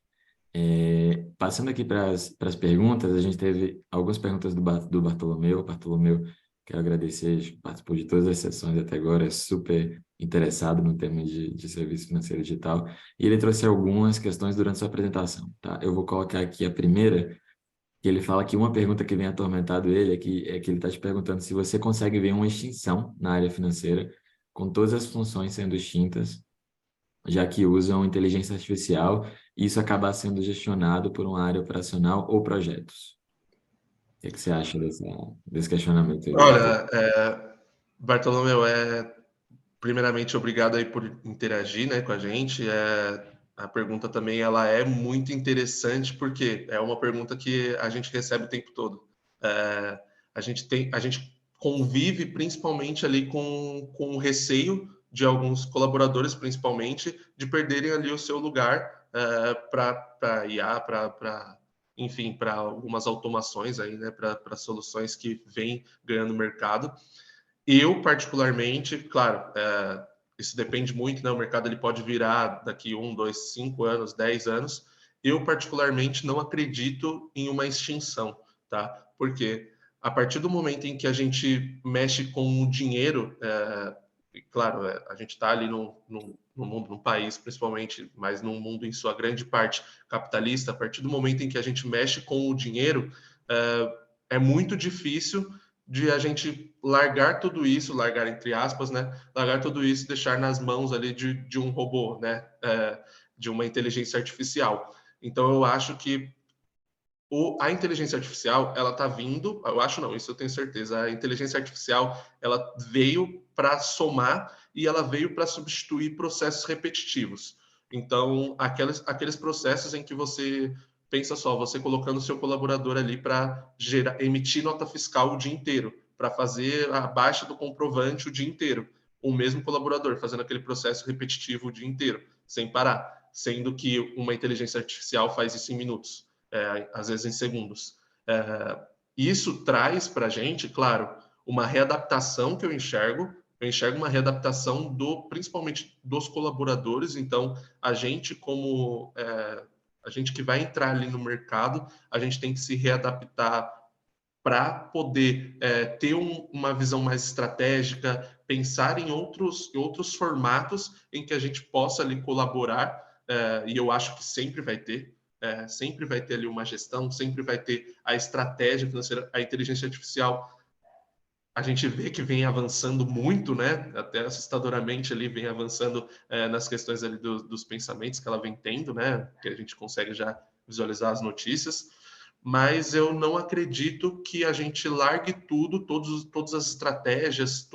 Speaker 1: Passando aqui para as perguntas, a gente teve algumas perguntas do Bartolomeu. Bartolomeu, quero agradecer, participou de todas as sessões até agora, é super interessado no tema de serviço financeiro digital, e ele trouxe algumas questões durante sua apresentação, tá? Eu vou colocar aqui a primeira, que ele fala que uma pergunta que vem atormentado ele é que ele está te perguntando se você consegue ver uma extinção na área financeira, com todas as funções sendo extintas, já que usam inteligência artificial, e isso acabar sendo gestionado por uma área operacional ou projetos. O que você acha desse questionamento aí do Bartolomeu?
Speaker 2: Olha, Bartolomeu, primeiramente, obrigado aí por interagir, né, com a gente. A pergunta também ela é muito interessante porque é uma pergunta que a gente recebe o tempo todo. A gente convive principalmente ali com o receio de alguns colaboradores, principalmente, de perderem ali o seu lugar para IA, enfim, para algumas automações aí, né, para soluções que vêm ganhando mercado. Eu, particularmente, claro, isso depende muito, né? O mercado ele pode virar daqui 2, 5 anos, 10 anos. Eu, particularmente, não acredito em uma extinção, tá? Porque a partir do momento em que a gente mexe com o dinheiro, e claro, a gente está ali no mundo, no país, principalmente, mas num mundo em sua grande parte capitalista, a partir do momento em que a gente mexe com o dinheiro, é muito difícil de a gente largar tudo isso, largar entre aspas, né? Largar tudo isso e deixar nas mãos ali de um robô, né? De uma inteligência artificial. Então eu acho que a inteligência artificial, ela está vindo, eu acho não, isso eu tenho certeza, a inteligência artificial, ela veio para somar e ela veio para substituir processos repetitivos. Então, aqueles processos em que você pensa só, você colocando o seu colaborador ali para emitir nota fiscal o dia inteiro, para fazer a baixa do comprovante o dia inteiro. o mesmo colaborador fazendo aquele processo repetitivo o dia inteiro, sem parar, sendo que uma inteligência artificial faz isso em minutos, às vezes em segundos. Isso traz para a gente, claro, uma readaptação que eu enxergo uma readaptação principalmente dos colaboradores. Então, a gente a gente que vai entrar ali no mercado, a gente tem que se readaptar para poder ter uma visão mais estratégica, pensar em outros formatos em que a gente possa ali colaborar, e eu acho que sempre vai ter ali uma gestão, sempre vai ter a estratégia financeira, a inteligência artificial. A gente vê que vem avançando muito, né? Até assustadoramente ali vem avançando nas questões ali dos pensamentos que ela vem tendo, né? Que a gente consegue já visualizar as notícias. Mas eu não acredito que a gente largue tudo, todas as estratégias,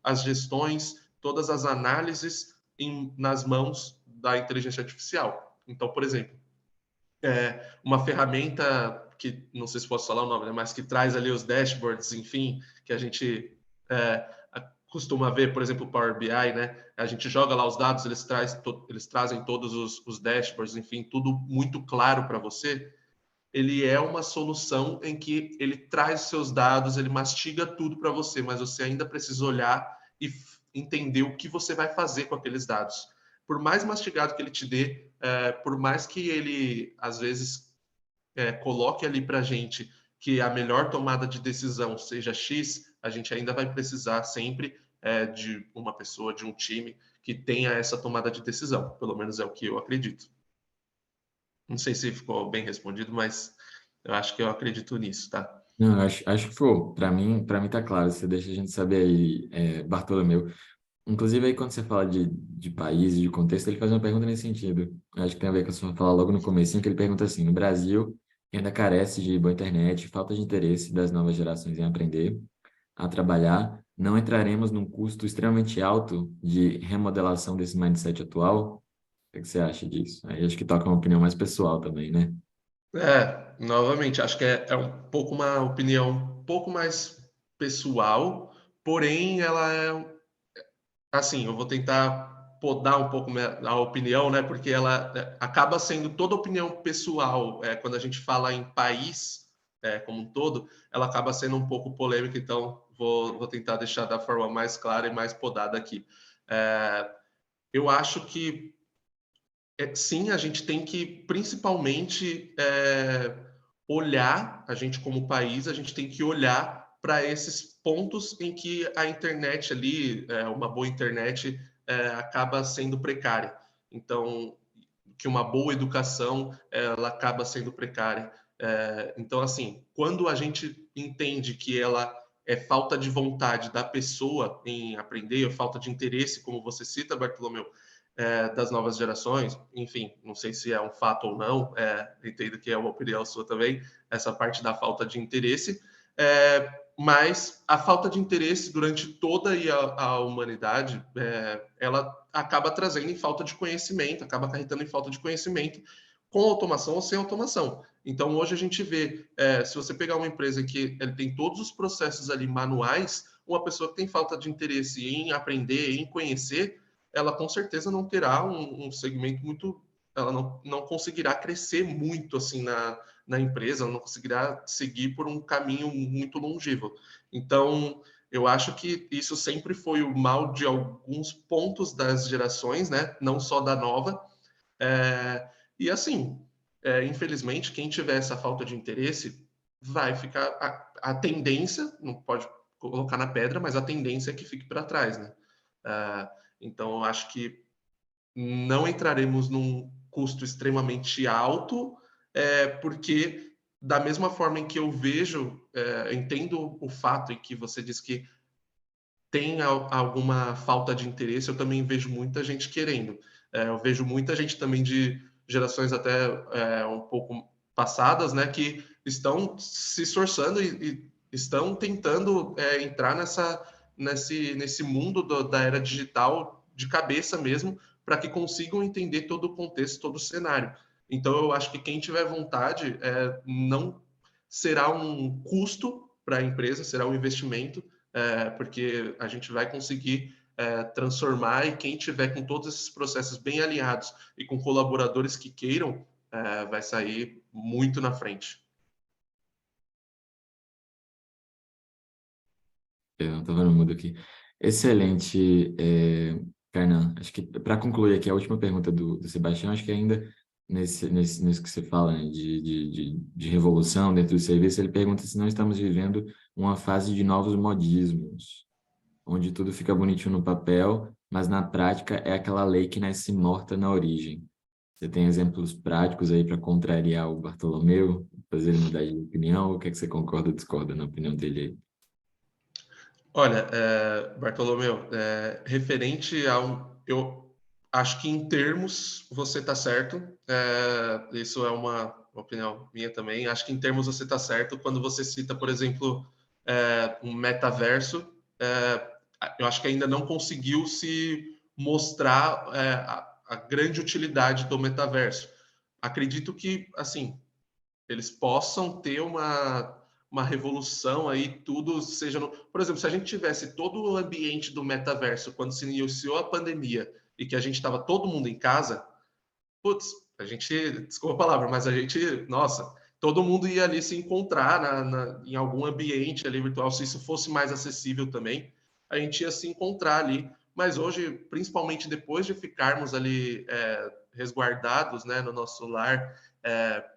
Speaker 2: as gestões, todas as análises nas mãos da inteligência artificial. Então, por exemplo, uma ferramenta que não sei se posso falar o nome, né, mas que traz ali os dashboards, enfim, que a gente é, costuma ver, por exemplo, o Power BI, né? A gente joga lá os dados, eles trazem todos os dashboards, enfim, tudo muito claro para você. Ele é uma solução em que ele traz seus dados, ele mastiga tudo para você, mas você ainda precisa olhar e entender o que você vai fazer com aqueles dados. Por mais mastigado que ele te dê, por mais que ele, às vezes, coloque ali para a gente que a melhor tomada de decisão seja X, a gente ainda vai precisar sempre de uma pessoa, de um time que tenha essa tomada de decisão. Pelo menos é o que eu acredito. Não sei se ficou bem respondido, mas eu acho que eu acredito nisso, tá?
Speaker 1: Não, acho que foi. Para mim tá claro. Você deixa a gente saber aí, Bartolomeu. Inclusive, aí quando você fala de país, de contexto, ele faz uma pergunta nesse sentido. Eu acho que tem a ver com a sua fala logo no comecinho, que ele pergunta assim, no Brasil, ainda carece de boa internet, falta de interesse das novas gerações em aprender a trabalhar, não entraremos num custo extremamente alto de remodelação desse mindset atual? O que você acha disso? Aí acho que toca uma opinião mais pessoal também, né?
Speaker 2: Novamente, acho que é um pouco uma opinião um pouco mais pessoal, porém ela assim, eu vou tentar podar um pouco a opinião, né? Porque ela acaba sendo toda opinião pessoal. Quando a gente fala em país como um todo, ela acaba sendo um pouco polêmica. Então, vou tentar deixar da forma mais clara e mais podada aqui. Eu acho que sim, a gente tem que principalmente olhar, a gente como país, a gente tem que olhar para esses pontos em que a internet ali, uma boa internet, acaba sendo precária. Então, que uma boa educação, ela acaba sendo precária. Então, assim, quando a gente entende que ela é falta de vontade da pessoa em aprender, ou falta de interesse, como você cita, Bartolomeu, das novas gerações, enfim, não sei se é um fato ou não, entendo que é uma opinião sua também, essa parte da falta de interesse, mas a falta de interesse durante toda a humanidade, ela acaba trazendo em falta de conhecimento, acaba acarretando em falta de conhecimento, com automação ou sem automação. Então, hoje a gente vê, se você pegar uma empresa que ele tem todos os processos ali manuais, uma pessoa que tem falta de interesse em aprender, em conhecer, ela com certeza não terá um segmento muito. Ela não conseguirá crescer muito assim na empresa, ela não conseguirá seguir por um caminho muito longevo. Então, eu acho que isso sempre foi o mal de alguns pontos das gerações, né? Não só da nova. E assim, infelizmente, quem tiver essa falta de interesse vai ficar. A tendência, não pode colocar na pedra, mas a tendência é que fique para trás, né? Então, eu acho que não entraremos num custo extremamente alto, porque da mesma forma em que eu vejo, entendo o fato em que você diz que tem alguma falta de interesse, eu também vejo muita gente querendo. Eu vejo muita gente também de gerações até um pouco passadas, né, que estão se esforçando e estão tentando entrar nesse mundo da era digital de cabeça mesmo, para que consigam entender todo o contexto, todo o cenário. Então, eu acho que quem tiver vontade, não será um custo para a empresa, será um investimento, porque a gente vai conseguir transformar, e quem tiver com todos esses processos bem alinhados e com colaboradores que queiram, vai sair muito na frente.
Speaker 1: Eu tô vendo mudo aqui. Excelente, Kainan. Acho que para concluir aqui a última pergunta do Sebastião, acho que ainda nisso que você fala, né, de revolução dentro do serviço, ele pergunta se não estamos vivendo uma fase de novos modismos, onde tudo fica bonitinho no papel, mas na prática é aquela lei que nasce morta na origem. Você tem exemplos práticos aí para contrariar o Bartolomeu, fazer ele mudar de opinião? Ou o que é que você concorda ou discorda na opinião dele aí?
Speaker 2: Olha, Bartolomeu, referente ao. Eu acho que em termos você está certo, isso é uma opinião minha também. Acho que em termos você está certo quando você cita, por exemplo, um metaverso. Eu acho que ainda não conseguiu se mostrar a grande utilidade do metaverso. Acredito que, assim, eles possam ter uma revolução aí, tudo seja no... Por exemplo, se a gente tivesse todo o ambiente do metaverso quando se iniciou a pandemia e que a gente estava todo mundo em casa, putz, a gente, desculpa a palavra, mas a gente, nossa, todo mundo ia ali se encontrar em algum ambiente ali virtual, se isso fosse mais acessível também, a gente ia se encontrar ali. Mas hoje, principalmente depois de ficarmos ali resguardados, né, no nosso lar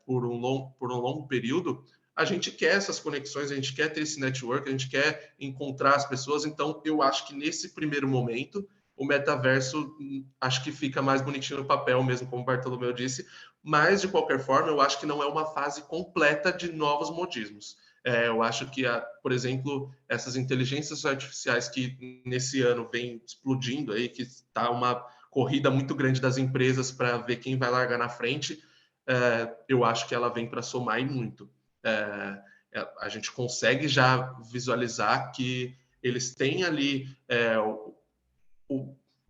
Speaker 2: por um longo período, a gente quer essas conexões, a gente quer ter esse network, a gente quer encontrar as pessoas. Então, eu acho que nesse primeiro momento o metaverso acho que fica mais bonitinho no papel mesmo, como o Bartolomeu disse, mas de qualquer forma eu acho que não é uma fase completa de novos modismos. Eu acho que, por exemplo, essas inteligências artificiais que nesse ano vem explodindo aí, que está uma corrida muito grande das empresas para ver quem vai largar na frente, eu acho que ela vem para somar e muito. A gente consegue já visualizar que eles têm ali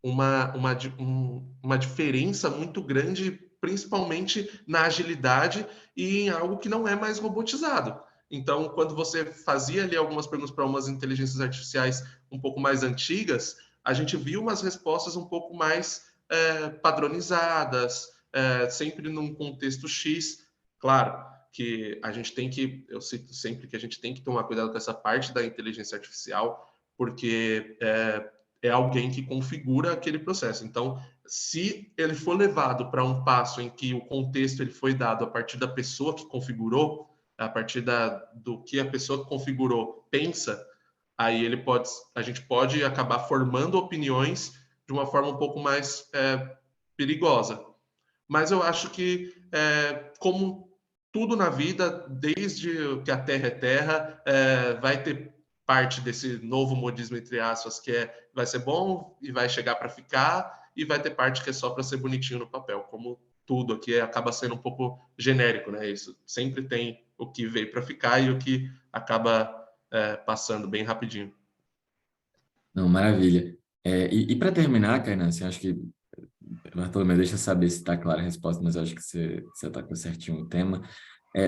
Speaker 2: uma diferença muito grande, principalmente na agilidade e em algo que não é mais robotizado. Então, quando você fazia ali algumas perguntas para umas inteligências artificiais um pouco mais antigas, a gente viu umas respostas um pouco mais padronizadas, sempre num contexto X. Claro que a gente tem que, eu cito sempre que a gente tem que tomar cuidado com essa parte da inteligência artificial, porque é alguém que configura aquele processo. Então, se ele for levado para um passo em que o contexto ele foi dado a partir da pessoa que configurou, a partir do que a pessoa que configurou pensa, aí a gente pode acabar formando opiniões de uma forma um pouco mais perigosa. Mas eu acho que, como tudo na vida, desde que a Terra é Terra, vai ter parte desse novo modismo, entre aspas, que vai ser bom e vai chegar para ficar, e vai ter parte que é só para ser bonitinho no papel, como tudo aqui acaba sendo um pouco genérico, né? Isso sempre tem o que veio para ficar e o que acaba passando bem rapidinho.
Speaker 1: Não, maravilha. E para terminar, Kainan, assim, acho que Bartolomeu, deixa eu saber se está clara a resposta, mas eu acho que você atacou certinho o tema.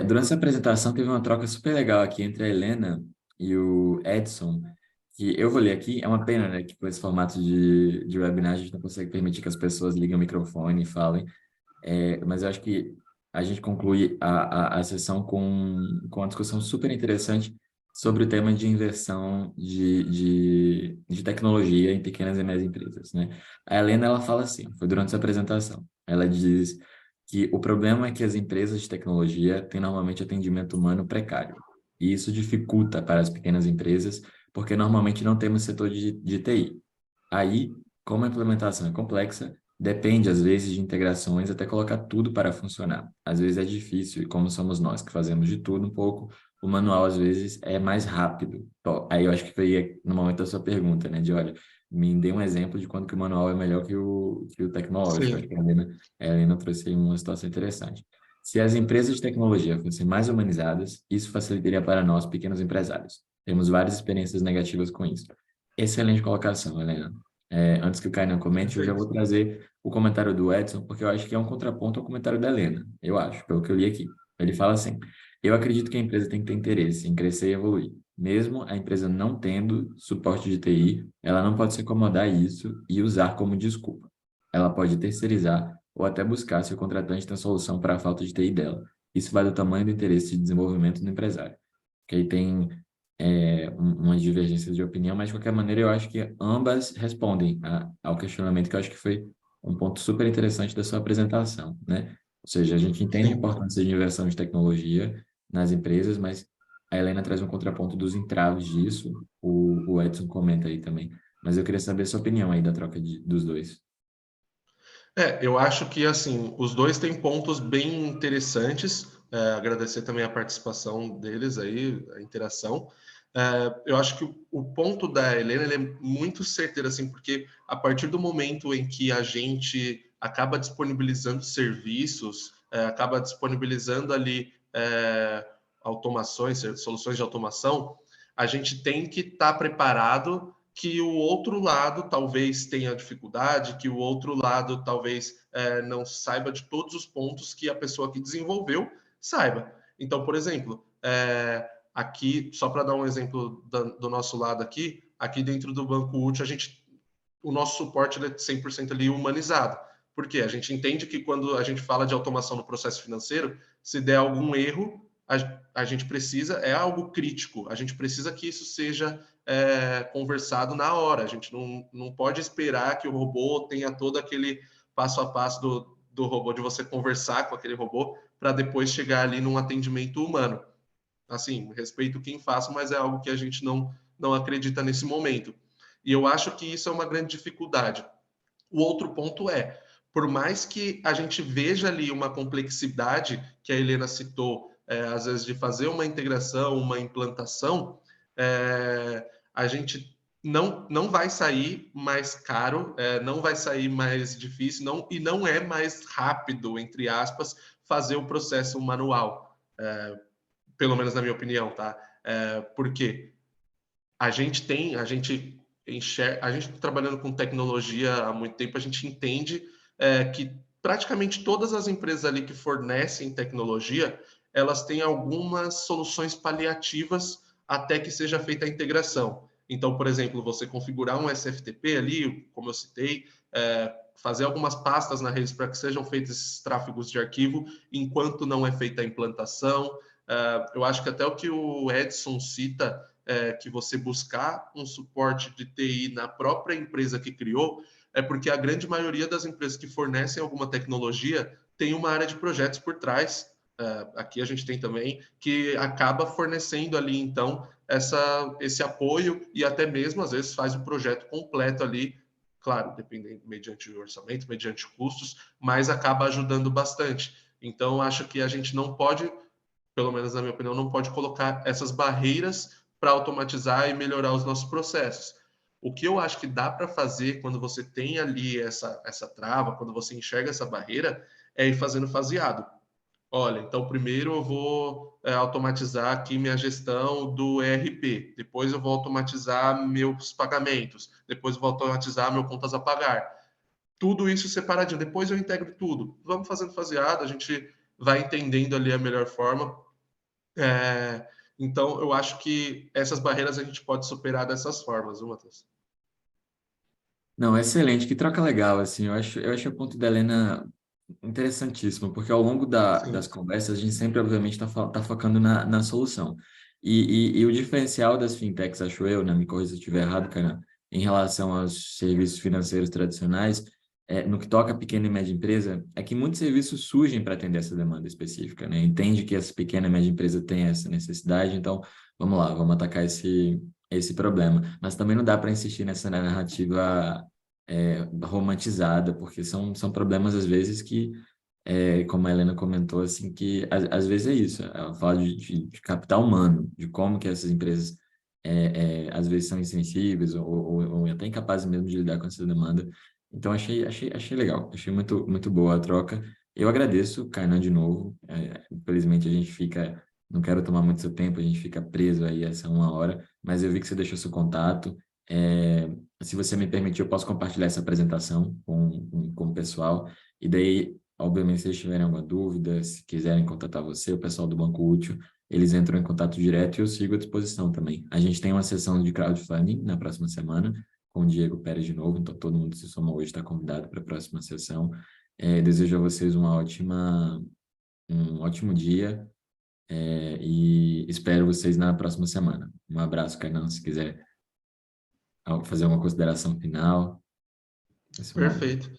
Speaker 1: Durante essa apresentação, teve uma troca super legal aqui entre a Helena e o Edson, que eu vou ler aqui. É uma pena, né, que com esse formato de webinar a gente não consegue permitir que as pessoas liguem o microfone e falem. Mas eu acho que a gente conclui a sessão com uma discussão super interessante sobre o tema de inversão de tecnologia em pequenas e médias empresas, né? A Helena, ela fala assim, foi durante essa apresentação, ela diz que o problema é que as empresas de tecnologia têm normalmente atendimento humano precário, e isso dificulta para as pequenas empresas, porque normalmente não temos setor de TI. Aí, como a implementação é complexa, depende, às vezes, de integrações até colocar tudo para funcionar. Às vezes é difícil, e como somos nós que fazemos de tudo um pouco, o manual, às vezes, é mais rápido. Bom, aí eu acho que foi no momento da sua pergunta, né? De, olha, me dê um exemplo de quando que o manual é melhor que o tecnológico. Eu acho que
Speaker 2: Sim,
Speaker 1: a Helena trouxe aí uma situação interessante. Se as empresas de tecnologia fossem mais humanizadas, isso facilitaria para nós, pequenos empresários. Temos várias experiências negativas com isso. Excelente colocação, Helena. Antes que o Kainan comente, eu já vou
Speaker 2: perfeito.
Speaker 1: trazer o comentário do Edson, porque eu acho que é um contraponto ao comentário da Helena, eu acho, pelo que eu li aqui. Ele fala assim: Eu acredito que a empresa tem que ter interesse em crescer e evoluir. Mesmo a empresa não tendo suporte de TI, ela não pode se acomodar a isso e usar como desculpa. Ela pode terceirizar ou até buscar se o contratante tem solução para a falta de TI dela. Isso vai do tamanho do interesse de desenvolvimento do empresário. Que aí tem umas divergências de opinião, mas de qualquer maneira eu acho que ambas respondem ao questionamento que eu acho que foi um ponto super interessante da sua apresentação, né? Ou seja, a gente entende a
Speaker 2: Sim.
Speaker 1: importância de inversão de tecnologia nas empresas, mas a Helena traz um contraponto dos entraves disso, o Edson comenta aí também. Mas eu queria saber a sua opinião aí da troca dos dois.
Speaker 2: Eu acho que assim os dois têm pontos bem interessantes. Agradecer também a participação deles aí, a interação. Eu acho que o ponto da Helena ele é muito certeiro assim, porque a partir do momento em que a gente acaba disponibilizando serviços, acaba disponibilizando ali automações, soluções de automação, a gente tem que estar preparado que o outro lado talvez tenha dificuldade, que o outro lado talvez não saiba de todos os pontos que a pessoa que desenvolveu saiba. Então, por exemplo, aqui, só para dar um exemplo do nosso lado aqui dentro do Banco Útil, o nosso suporte é 100% ali humanizado. Por quê? A gente entende que quando a gente fala de automação no processo financeiro, se der algum erro, a gente precisa, é algo crítico, a gente precisa que isso seja conversado na hora. A gente não pode esperar que o robô tenha todo aquele passo a passo do robô, de você conversar com aquele robô, para depois chegar ali num atendimento humano. Assim, respeito quem faça, mas é algo que a gente não acredita nesse momento. E eu acho que isso é uma grande dificuldade. O outro ponto por mais que a gente veja ali uma complexidade que a Helena citou, às vezes de fazer uma integração, uma implantação, a gente não vai sair mais caro, não vai sair mais difícil, e não é mais rápido, entre aspas, fazer o processo manual, pelo menos na minha opinião, tá? Porque a gente enxerga, a gente tá trabalhando com tecnologia há muito tempo, a gente entende que praticamente todas as empresas ali que fornecem tecnologia, elas têm algumas soluções paliativas até que seja feita a integração. Então, por exemplo, você configurar um SFTP ali, como eu citei, fazer algumas pastas na rede para que sejam feitos esses tráfegos de arquivo, enquanto não é feita a implantação. Eu acho que até o que o Edson cita, que você buscar um suporte de TI na própria empresa que criou, é porque a grande maioria das empresas que fornecem alguma tecnologia tem uma área de projetos por trás. Aqui a gente tem também, que acaba fornecendo ali, então, esse apoio e até mesmo, às vezes, faz o projeto completo ali, claro, dependendo, mediante o orçamento, mediante custos, mas acaba ajudando bastante. Então, acho que a gente não pode, pelo menos na minha opinião, não pode colocar essas barreiras para automatizar e melhorar os nossos processos. O que eu acho que dá para fazer quando você tem ali essa trava, quando você enxerga essa barreira, é ir fazendo faseado. Olha, então primeiro eu vou automatizar aqui minha gestão do ERP, depois eu vou automatizar meus pagamentos, depois eu vou automatizar meu contas a pagar. Tudo isso separadinho, depois eu integro tudo. Vamos fazendo faseado, a gente vai entendendo ali a melhor forma. É, então, eu acho que essas barreiras a gente pode superar dessas formas, viu, Matheus?
Speaker 1: Não, excelente, que troca legal, assim, eu acho o ponto da Helena interessantíssimo, porque ao longo das
Speaker 2: Sim,
Speaker 1: conversas a gente sempre, obviamente, tá focando na solução. E o diferencial das fintechs, acho eu, né, me corrija se eu estiver errado, cara, em relação aos serviços financeiros tradicionais, no que toca a pequena e média empresa, é que muitos serviços surgem para atender essa demanda específica, né? Entende que essa pequena e média empresa tem essa necessidade, então, vamos lá, vamos atacar esse problema. Mas também não dá para insistir nessa narrativa romantizada, porque são problemas, às vezes, que, como a Helena comentou, assim, que às vezes é isso, ela fala de capital humano, de como que essas empresas, às vezes, são insensíveis ou até incapazes mesmo de lidar com essa demanda. Então, achei legal, achei muito boa a troca. Eu agradeço, Kainan, de novo. Infelizmente, a gente fica, não quero tomar muito seu tempo, a gente fica preso aí a essa 1 hora, mas eu vi que você deixou seu contato. Se você me permitir, eu posso compartilhar essa apresentação com o pessoal. E daí, obviamente, se eles tiverem alguma dúvida, se quiserem contatar você, o pessoal do Banco Útil, eles entram em contato direto e eu sigo à disposição também. A gente tem uma sessão de crowdfunding na próxima semana, com o Diego Pérez de novo, então todo mundo que se soma hoje está convidado para a próxima sessão. Desejo a vocês um ótimo dia, e espero vocês na próxima semana. Um abraço, Kainan, se quiser fazer uma consideração final. Vai ser uma honra.
Speaker 2: Perfeito.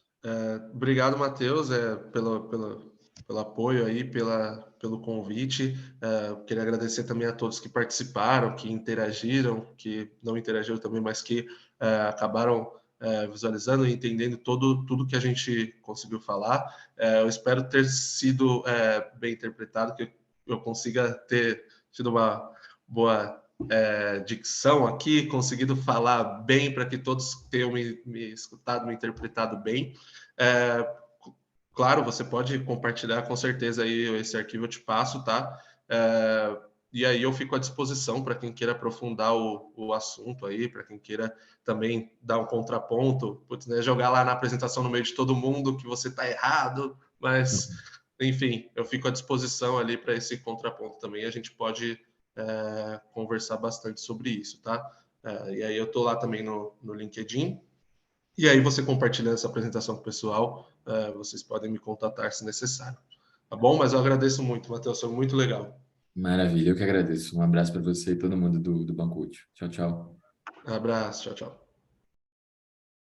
Speaker 2: Obrigado, Matheus, pelo apoio aí, pelo convite. Queria agradecer também a todos que participaram, que interagiram, que não interagiram também, mas que acabaram visualizando e entendendo tudo que a gente conseguiu falar. Eu espero ter sido bem interpretado, que eu consiga ter tido uma boa dicção aqui, conseguido falar bem para que todos tenham me escutado, me interpretado bem. Claro, você pode compartilhar com certeza aí esse arquivo, eu te passo, tá? E aí eu fico à disposição para quem queira aprofundar o assunto aí, para quem queira também dar um contraponto, putz, né, jogar lá na apresentação no meio de todo mundo que você está errado, mas enfim, eu fico à disposição ali para esse contraponto também. A gente pode conversar bastante sobre isso, tá? E aí eu tô lá também no LinkedIn. E aí você compartilhando essa apresentação com o pessoal, vocês podem me contatar se necessário. Tá bom? Mas eu agradeço muito, Matheus, foi muito legal.
Speaker 1: Maravilha, eu que agradeço. Um abraço para você e todo mundo do Banco Útil. Tchau, tchau.
Speaker 2: Abraço, tchau, tchau.